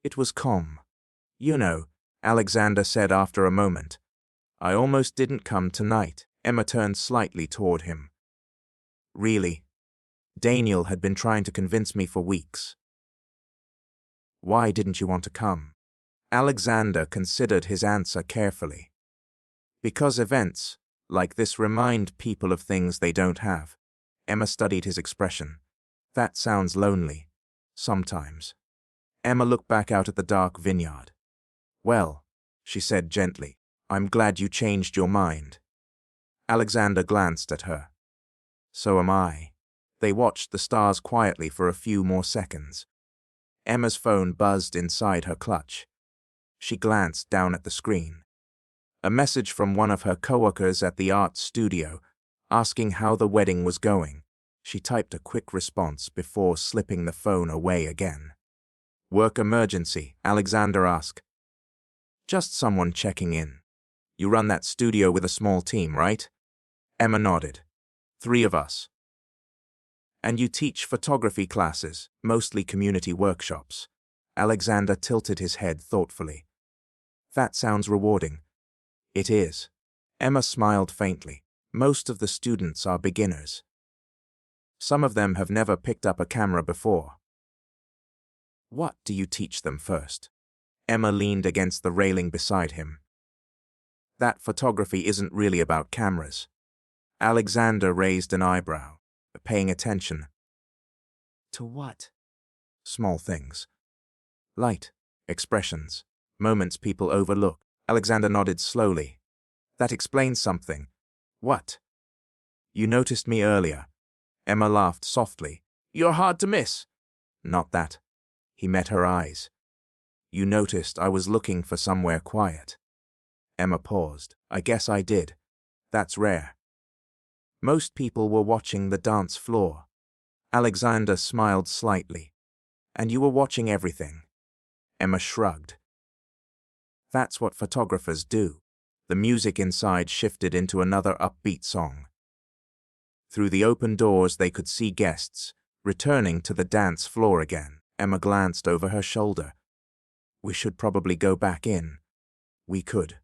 Speaker 1: It was calm. "You know," Alexander said after a moment, "I almost didn't come tonight." Emma turned slightly toward him. "Really? Daniel had been trying to convince me for weeks." Why didn't you want to come? Alexander considered his answer carefully. Because events like this remind people of things they don't have. Emma studied his expression. That sounds lonely. Sometimes. Emma looked back out at the dark vineyard. Well, she said gently, I'm glad you changed your mind. Alexander glanced at her. So am I. They watched the stars quietly for a few more seconds. Emma's phone buzzed inside her clutch. She glanced down at the screen. A message from one of her coworkers at the art studio, asking how the wedding was going. She typed a quick response before slipping the phone away again. Work emergency, Alexander asked. Just someone checking in. You run that studio with a small team, right? Emma nodded. 3 of us. And you teach photography classes, mostly community workshops. Alexander tilted his head thoughtfully. That sounds rewarding. It is. Emma smiled faintly. Most of the students are beginners. Some of them have never picked up a camera before. What do you teach them first? Emma leaned against the railing beside him. That photography isn't really about cameras. Alexander raised an eyebrow, paying attention. To what? Small things. Light, expressions, moments people overlook. Alexander nodded slowly. That explains something. What? You noticed me earlier. Emma laughed softly. You're hard to miss. Not that. He met her eyes. You noticed I was looking for somewhere quiet. Emma paused. I guess I did. That's rare. Most people were watching the dance floor. Alexander smiled slightly. And you were watching everything. Emma shrugged. That's what photographers do. The music inside shifted into another upbeat song. Through the open doors they could see guests, returning to the dance floor again. Emma glanced over her shoulder. We should probably go back in. We could,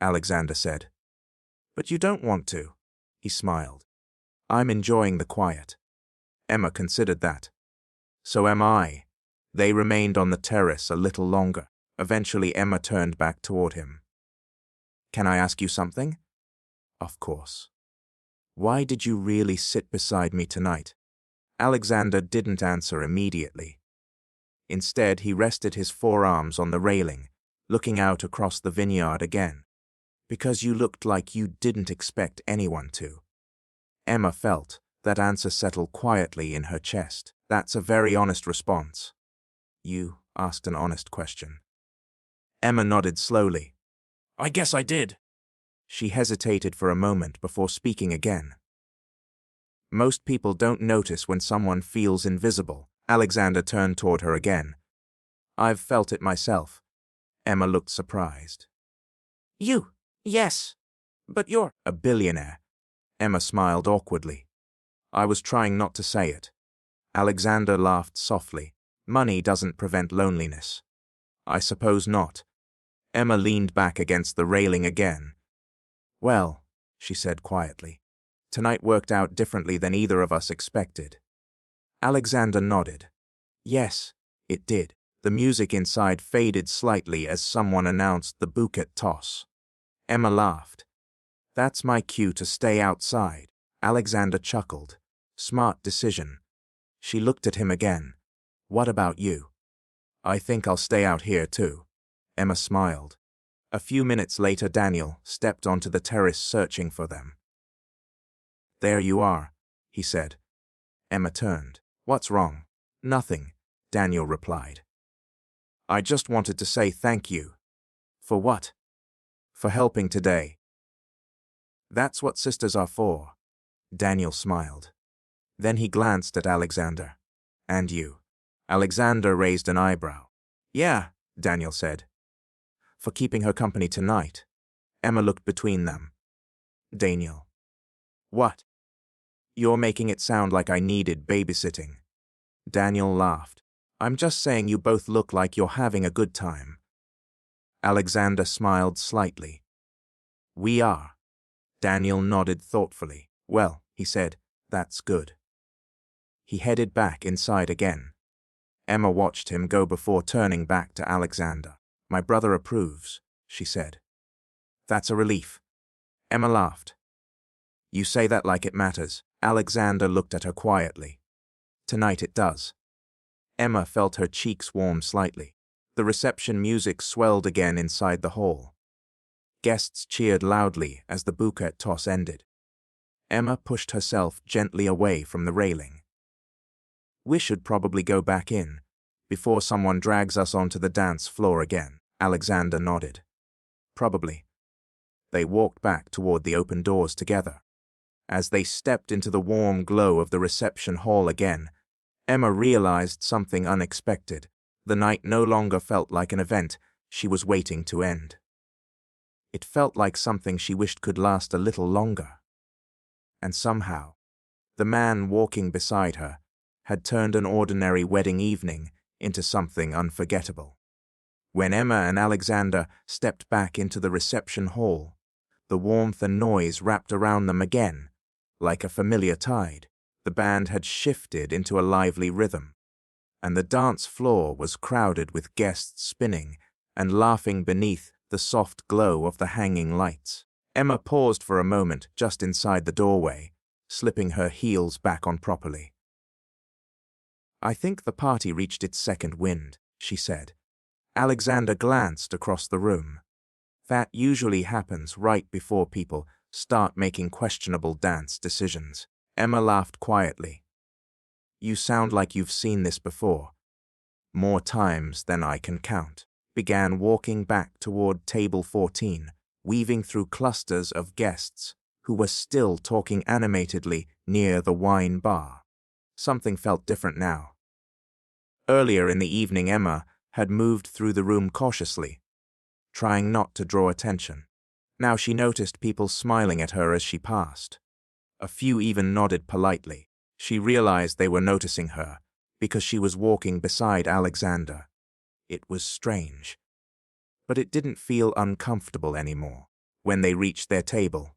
Speaker 1: Alexander said. But you don't want to. He smiled. I'm enjoying the quiet. Emma considered that. So am I. They remained on the terrace a little longer. Eventually Emma turned back toward him. Can I ask you something? Of course. Why did you really sit beside me tonight? Alexander didn't answer immediately. Instead, he rested his forearms on the railing, looking out across the vineyard again. Because you looked like you didn't expect anyone to. Emma felt that answer settle quietly in her chest. That's a very honest response. You asked an honest question. Emma nodded slowly. I guess I did. She hesitated for a moment before speaking again. Most people don't notice when someone feels invisible. Alexander turned toward her again. I've felt it myself. Emma looked surprised. You? Yes. But you're a billionaire. Emma smiled awkwardly. I was trying not to say it. Alexander laughed softly. Money doesn't prevent loneliness. I suppose not. Emma leaned back against the railing again. Well, she said quietly, tonight worked out differently than either of us expected. Alexander nodded. Yes, it did. The music inside faded slightly as someone announced the bouquet toss. Emma laughed. That's my cue to stay outside. Alexander chuckled. Smart decision. She looked at him again. What about you? I think I'll stay out here too. Emma smiled. A few minutes later, Daniel stepped onto the terrace searching for them. There you are, he said. Emma turned. What's wrong? Nothing, Daniel replied. I just wanted to say thank you. For what? For helping today. That's what sisters are for. Daniel smiled. Then he glanced at Alexander. And you. Alexander raised an eyebrow. Yeah, Daniel said. For keeping her company tonight. Emma looked between them. Daniel. What? You're making it sound like I needed babysitting. Daniel laughed. I'm just saying you both look like you're having a good time. Alexander smiled slightly. We are. Daniel nodded thoughtfully. Well, he said, that's good. He headed back inside again. Emma watched him go before turning back to Alexander. My brother approves, she said. That's a relief. Emma laughed. You say that like it matters. Alexander looked at her quietly. Tonight it does. Emma felt her cheeks warm slightly. The reception music swelled again inside the hall. Guests cheered loudly as the bouquet toss ended. Emma pushed herself gently away from the railing. We should probably go back in, before someone drags us onto the dance floor again. Alexander nodded. Probably. They walked back toward the open doors together. As they stepped into the warm glow of the reception hall again, Emma realized something unexpected. The night no longer felt like an event she was waiting to end. It felt like something she wished could last a little longer. And somehow, the man walking beside her had turned an ordinary wedding evening into something unforgettable. When Emma and Alexander stepped back into the reception hall, the warmth and noise wrapped around them again, like a familiar tide. The band had shifted into a lively rhythm, and the dance floor was crowded with guests spinning and laughing beneath the soft glow of the hanging lights. Emma paused for a moment just inside the doorway, slipping her heels back on properly. I think the party reached its second wind, she said. Alexander glanced across the room. That usually happens right before people start making questionable dance decisions. Emma laughed quietly. You sound like you've seen this before. More times than I can count. Began walking back toward table 14, weaving through clusters of guests who were still talking animatedly near the wine bar. Something felt different now. Earlier in the evening, Emma had moved through the room cautiously, trying not to draw attention. Now she noticed people smiling at her as she passed. A few even nodded politely. She realized they were noticing her because she was walking beside Alexander. It was strange, but it didn't feel uncomfortable anymore. When they reached their table,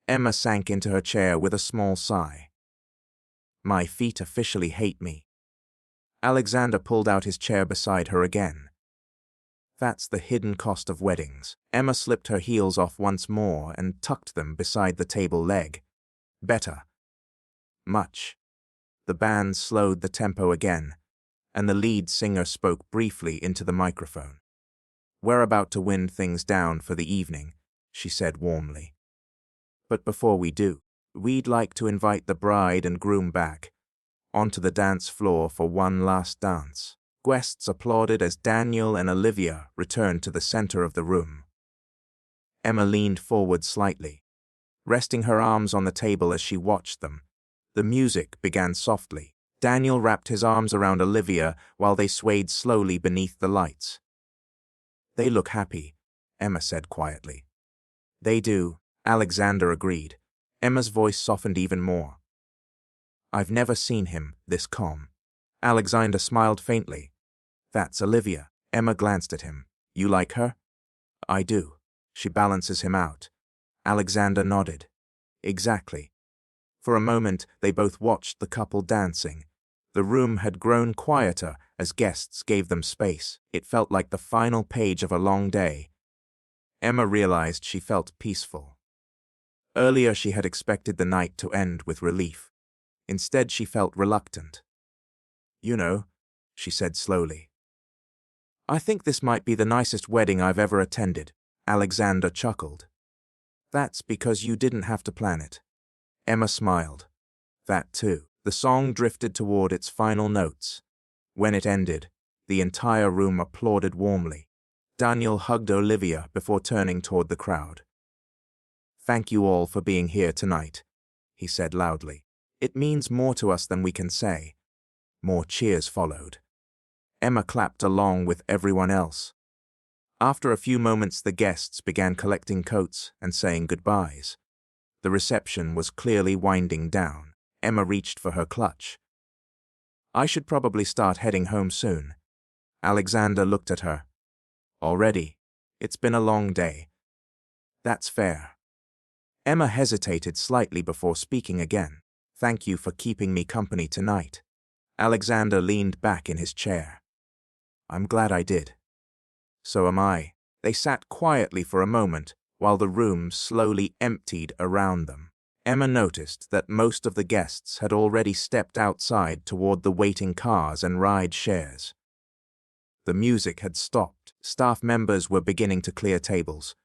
Speaker 1: Emma sank into her chair with a small sigh. My feet officially hate me. Alexander pulled out his chair beside her again. That's the hidden cost of weddings. Emma slipped her heels off once more and tucked them beside the table leg. Better. Much. The band slowed the tempo again, and the lead singer spoke briefly into the microphone. We're about to wind things down for the evening, she said warmly. But before we do, we'd like to invite the bride and groom back onto the dance floor for one last dance. Guests applauded as Daniel and Olivia returned to the center of the room. Emma leaned forward slightly, resting her arms on the table as she watched them. The music began softly. Daniel wrapped his arms around Olivia while they swayed slowly beneath the lights. They look happy, Emma said quietly. They do, Alexander agreed. Emma's voice softened even more. I've never seen him this calm. Alexander smiled faintly. That's Olivia. Emma glanced at him. You like her? I do. She balances him out. Alexander nodded. Exactly. For a moment, they both watched the couple dancing. The room had grown quieter as guests gave them space. It felt like the final page of a long day. Emma realized she felt peaceful. Earlier, she had expected the night to end with relief. Instead, she felt reluctant. You know, she said slowly. I think this might be the nicest wedding I've ever attended. Alexander chuckled. That's because you didn't have to plan it. Emma smiled. That too. The song drifted toward its final notes. When it ended, the entire room applauded warmly. Daniel hugged Olivia before turning toward the crowd. Thank you all for being here tonight, he said loudly. It means more to us than we can say. More cheers followed. Emma clapped along with everyone else. After a few moments, the guests began collecting coats and saying goodbyes. The reception was clearly winding down. Emma reached for her clutch. I should probably start heading home soon. Alexander looked at her. Already? It's been a long day. That's fair. Emma hesitated slightly before speaking again. Thank you for keeping me company tonight. Alexander leaned back in his chair. I'm glad I did. So am I. They sat quietly for a moment while the room slowly emptied around them. Emma noticed that most of the guests had already stepped outside toward the waiting cars and ride shares. The music had stopped. Staff members were beginning to clear tables.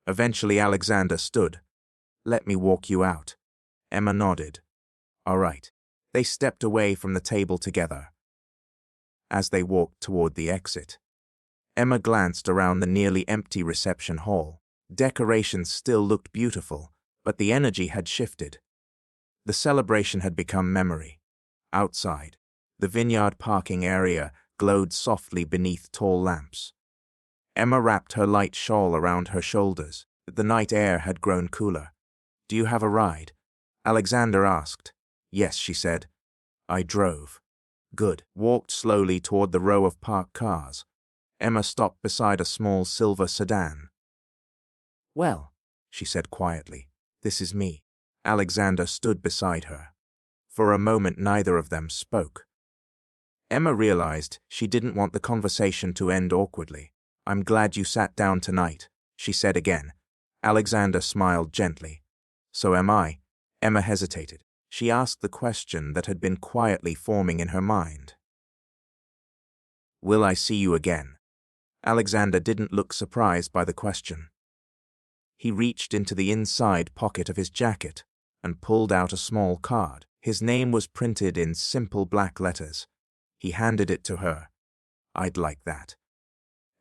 Speaker 1: Eventually Alexander stood. Let me walk you out. Emma nodded. All right. They stepped away from the table together. As they walked toward the exit, Emma glanced around the nearly empty reception hall. Decorations still looked beautiful, but the energy had shifted. The celebration had become memory. Outside, the vineyard parking area glowed softly beneath tall lamps. Emma wrapped her light shawl around her shoulders. The night air had grown cooler. Do you have a ride? Alexander asked. Yes, she said. I drove. Good. Walked slowly toward the row of parked cars. Emma stopped beside a small silver sedan. Well, she said quietly, this is me. Alexander stood beside her. For a moment neither of them spoke. Emma realized she didn't want the conversation to end awkwardly. I'm glad you sat down tonight, she said again. Alexander smiled gently. So am I. Emma hesitated. She asked the question that had been quietly forming in her mind. Will I see you again? Alexander didn't look surprised by the question. He reached into the inside pocket of his jacket and pulled out a small card. His name was printed in simple black letters. He handed it to her. I'd like that.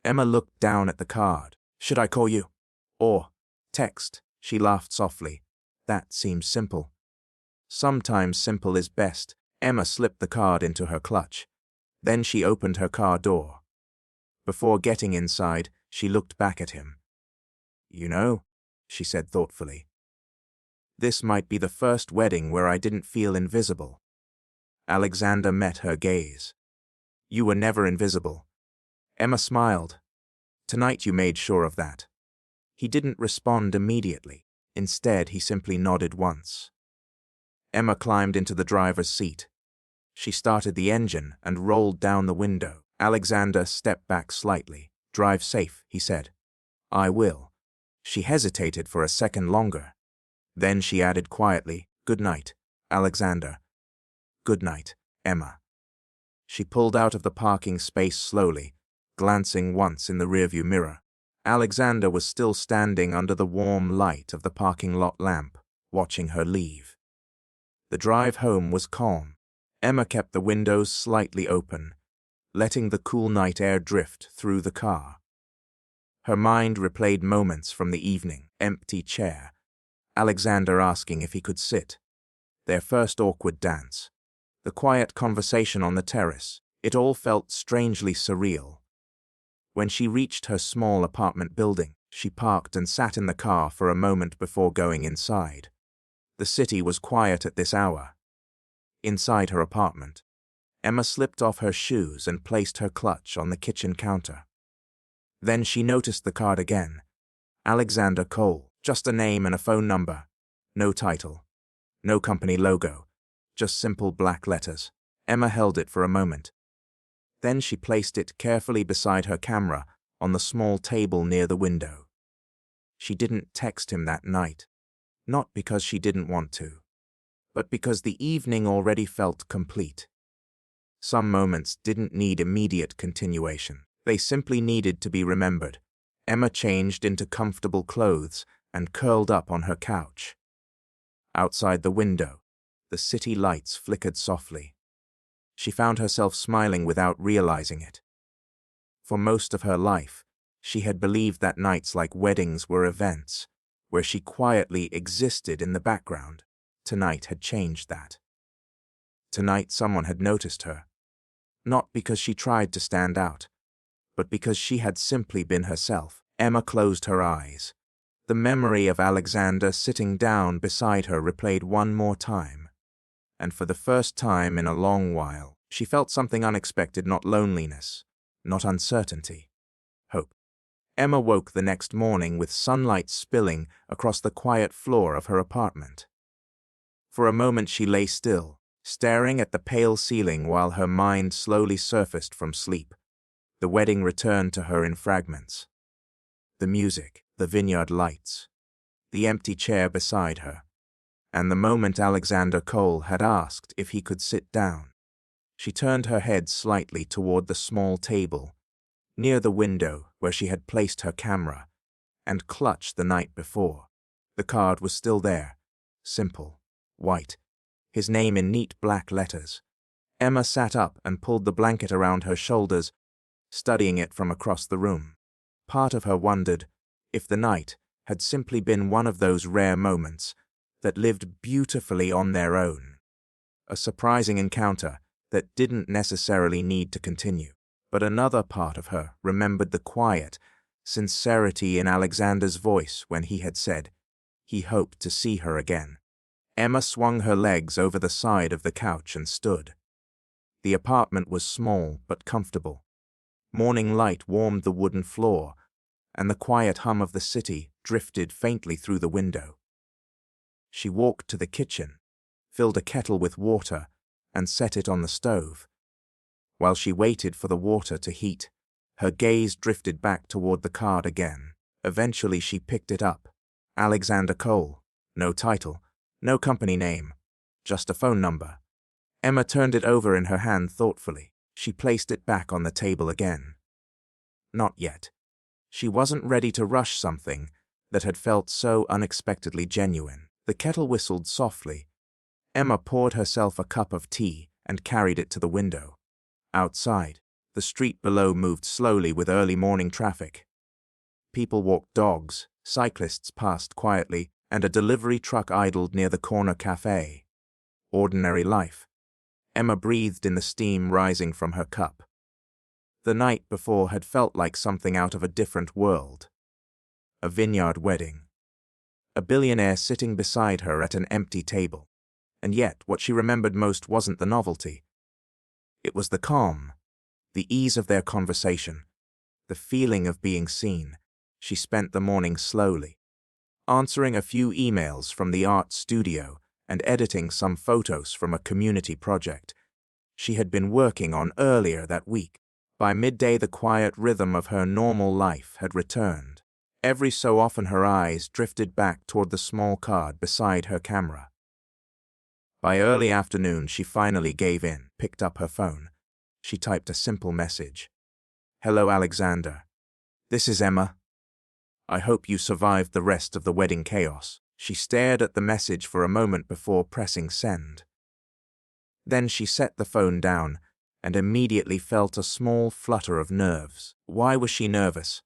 Speaker 1: Emma looked down at the card. Should I call you? Or text? She laughed softly. That seems simple. Sometimes simple is best. Emma slipped the card into her clutch. Then she opened her car door. Before getting inside, she looked back at him. You know, she said thoughtfully, this might be the first wedding where I didn't feel invisible. Alexander met her gaze. You were never invisible. Emma smiled. Tonight you made sure of that. He didn't respond immediately. Instead, he simply nodded once. Emma climbed into the driver's seat. She started the engine and rolled down the window. Alexander stepped back slightly. Drive safe, he said. I will. She hesitated for a second longer. Then she added quietly, Good night, Alexander. Good night, Emma. She pulled out of the parking space slowly, glancing once in the rearview mirror. Alexander was still standing under the warm light of the parking lot lamp, watching her leave. The drive home was calm. Emma kept the windows slightly open, letting the cool night air drift through the car. Her mind replayed moments from the evening. Empty chair. Alexander asking if he could sit. Their first awkward dance. The quiet conversation on the terrace. It all felt strangely surreal. When she reached her small apartment building, she parked and sat in the car for a moment before going inside. The city was quiet at this hour. Inside her apartment, Emma slipped off her shoes and placed her clutch on the kitchen counter. Then she noticed the card again. Alexander Cole, just a name and a phone number. No title. No company logo. Just simple black letters. Emma held it for a moment. Then she placed it carefully beside her camera on the small table near the window. She didn't text him that night, not because she didn't want to, but because the evening already felt complete. Some moments didn't need immediate continuation. They simply needed to be remembered. Emma changed into comfortable clothes and curled up on her couch. Outside the window, the city lights flickered softly. She found herself smiling without realizing it. For most of her life, she had believed that nights like weddings were events, where she quietly existed in the background. Tonight had changed that. Tonight someone had noticed her, not because she tried to stand out, but because she had simply been herself. Emma closed her eyes. The memory of Alexander sitting down beside her replayed one more time. And for the first time in a long while, she felt something unexpected, not loneliness, not uncertainty, hope. Emma woke the next morning with sunlight spilling across the quiet floor of her apartment. For a moment she lay still, staring at the pale ceiling while her mind slowly surfaced from sleep. The wedding returned to her in fragments. The music, the vineyard lights, the empty chair beside her, and the moment Alexander Cole had asked if he could sit down. She turned her head slightly toward the small table, near the window where she had placed her camera, and clutched the night before. The card was still there, simple, white, his name in neat black letters. Emma sat up and pulled the blanket around her shoulders, studying it from across the room. Part of her wondered if the night had simply been one of those rare moments that lived beautifully on their own. A surprising encounter that didn't necessarily need to continue. But another part of her remembered the quiet sincerity in Alexander's voice when he had said he hoped to see her again. Emma swung her legs over the side of the couch and stood. The apartment was small but comfortable. Morning light warmed the wooden floor, and the quiet hum of the city drifted faintly through the window. She walked to the kitchen, filled a kettle with water, and set it on the stove. While she waited for the water to heat, her gaze drifted back toward the card again. Eventually she picked it up. Alexander Cole. No title, no company name, just a phone number. Emma turned it over in her hand thoughtfully. She placed it back on the table again. Not yet. She wasn't ready to rush something that had felt so unexpectedly genuine. The kettle whistled softly. Emma poured herself a cup of tea and carried it to the window. Outside, the street below moved slowly with early morning traffic. People walked dogs, cyclists passed quietly, and a delivery truck idled near the corner cafe. Ordinary life. Emma breathed in the steam rising from her cup. The night before had felt like something out of a different world. A vineyard wedding. A billionaire sitting beside her at an empty table. And yet, what she remembered most wasn't the novelty. It was the calm, the ease of their conversation, the feeling of being seen. She spent the morning slowly, answering a few emails from the art studio and editing some photos from a community project she had been working on earlier that week. By midday, the quiet rhythm of her normal life had returned. Every so often her eyes drifted back toward the small card beside her camera. By early afternoon, she finally gave in, picked up her phone. She typed a simple message. "Hello, Alexander. This is Emma. I hope you survived the rest of the wedding chaos." She stared at the message for a moment before pressing send. Then she set the phone down and immediately felt a small flutter of nerves. Why was she nervous?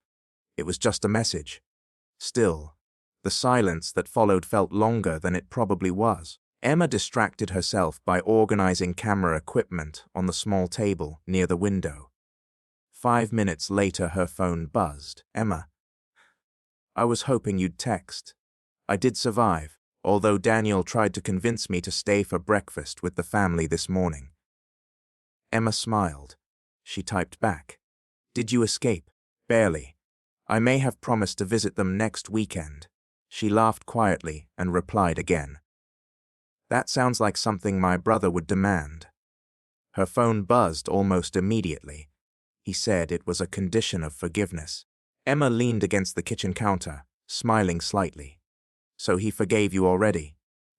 Speaker 1: It was just a message. Still, the silence that followed felt longer than it probably was. Emma distracted herself by organizing camera equipment on the small table near the window. 5 minutes later, her phone buzzed. "Emma, I was hoping you'd text. I did survive, although Daniel tried to convince me to stay for breakfast with the family this morning." Emma smiled. She typed back. "Did you escape?" "Barely. I may have promised to visit them next weekend." She laughed quietly and replied again. "That sounds like something my brother would demand." Her phone buzzed almost immediately. He said it was a condition of forgiveness. Emma leaned against the kitchen counter, smiling slightly. "So he forgave you already?"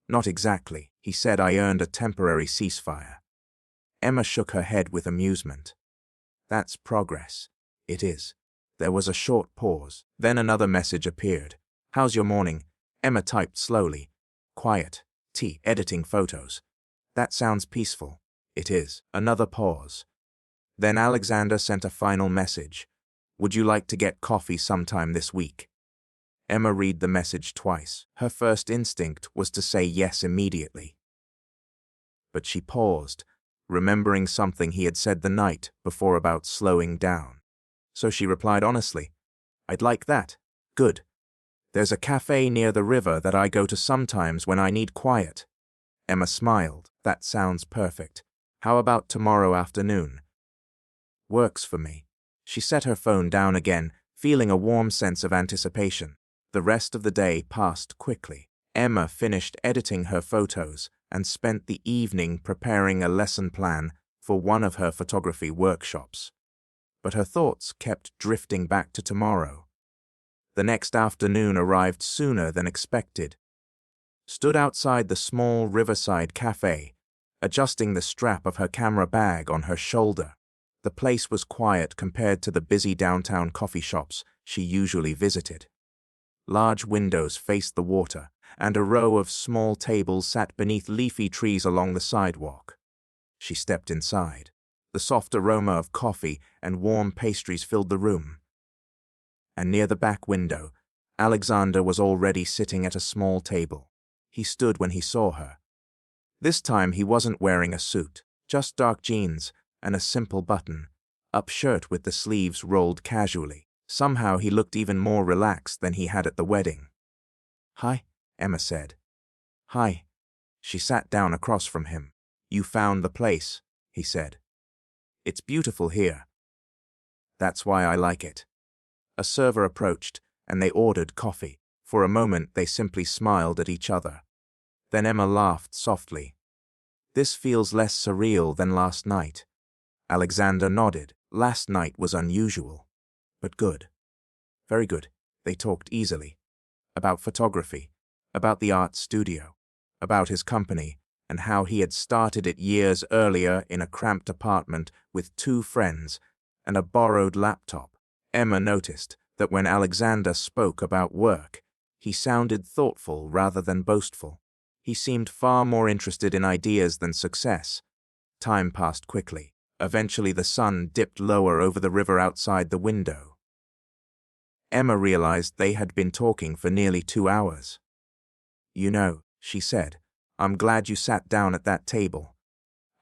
Speaker 1: "Not exactly. He said I earned a temporary ceasefire." Emma shook her head with amusement. "That's progress." "It is." There was a short pause. Then another message appeared. "How's your morning?" Emma typed slowly. "Quiet. Editing photos." "That sounds peaceful." "It is." Another pause. Then Alexander sent a final message. "Would you like to get coffee sometime this week?" Emma read the message twice. Her first instinct was to say yes immediately. But she paused, remembering something he had said the night before about slowing down. So she replied honestly, "I'd like that." "Good. There's a cafe near the river that I go to sometimes when I need quiet." Emma smiled. "That sounds perfect. How about tomorrow afternoon?" "Works for me." She set her phone down again, feeling a warm sense of anticipation. The rest of the day passed quickly. Emma finished editing her photos and spent the evening preparing a lesson plan for one of her photography workshops. But her thoughts kept drifting back to tomorrow. The next afternoon arrived sooner than expected. Stood outside the small riverside cafe, adjusting the strap of her camera bag on her shoulder. The place was quiet compared to the busy downtown coffee shops she usually visited. Large windows faced the water, and a row of small tables sat beneath leafy trees along the sidewalk. She stepped inside. The soft aroma of coffee and warm pastries filled the room. And near the back window, Alexander was already sitting at a small table. He stood when he saw her. This time he wasn't wearing a suit, just dark jeans and a simple button-up shirt with the sleeves rolled casually. Somehow he looked even more relaxed than he had at the wedding. "Hi," Emma said. "Hi." She sat down across from him. "You found the place," he said. "It's beautiful here. That's why I like it." A server approached, and they ordered coffee. For a moment they simply smiled at each other. Then Emma laughed softly. "This feels less surreal than last night." Alexander nodded. Last night was unusual, but good. Very good. They talked easily. About photography, about the art studio, about his company, and how he had started it years earlier in a cramped apartment with 2 friends and a borrowed laptop. Emma noticed that when Alexander spoke about work, he sounded thoughtful rather than boastful. He seemed far more interested in ideas than success. Time passed quickly. Eventually the sun dipped lower over the river outside the window. Emma realized they had been talking for nearly 2 hours. "You know," she said, "I'm glad you sat down at that table."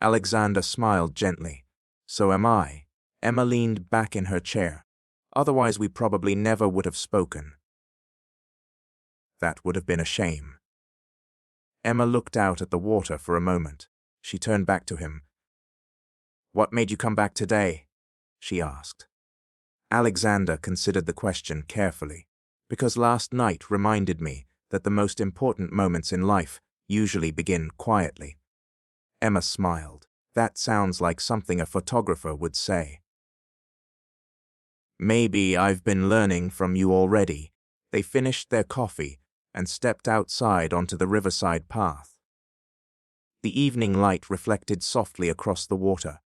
Speaker 1: Alexander smiled gently. "So am I." Emma leaned back in her chair. "Otherwise we probably never would have spoken." "That would have been a shame." Emma looked out at the water for a moment. She turned back to him. "What made you come back today?" she asked. Alexander considered the question carefully. "Because last night reminded me that the most important moments in life usually begin quietly." Emma smiled. "That sounds like something a photographer would say." "Maybe I've been learning from you already." They finished their coffee and stepped outside onto the riverside path. The evening light reflected softly across the water.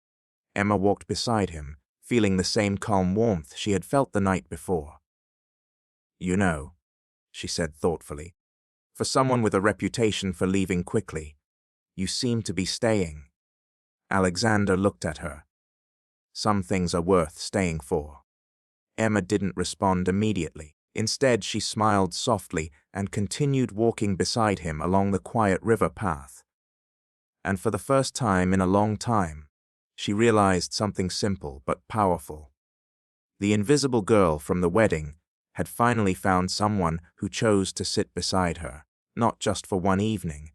Speaker 1: Emma walked beside him, feeling the same calm warmth she had felt the night before. "You know," she said thoughtfully, "for someone with a reputation for leaving quickly, you seem to be staying." Alexander looked at her. "Some things are worth staying for." Emma didn't respond immediately. Instead, she smiled softly and continued walking beside him along the quiet river path. And for the first time in a long time, she realized something simple but powerful. The invisible girl from the wedding had finally found someone who chose to sit beside her, not just for one evening,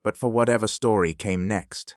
Speaker 1: but for whatever story came next.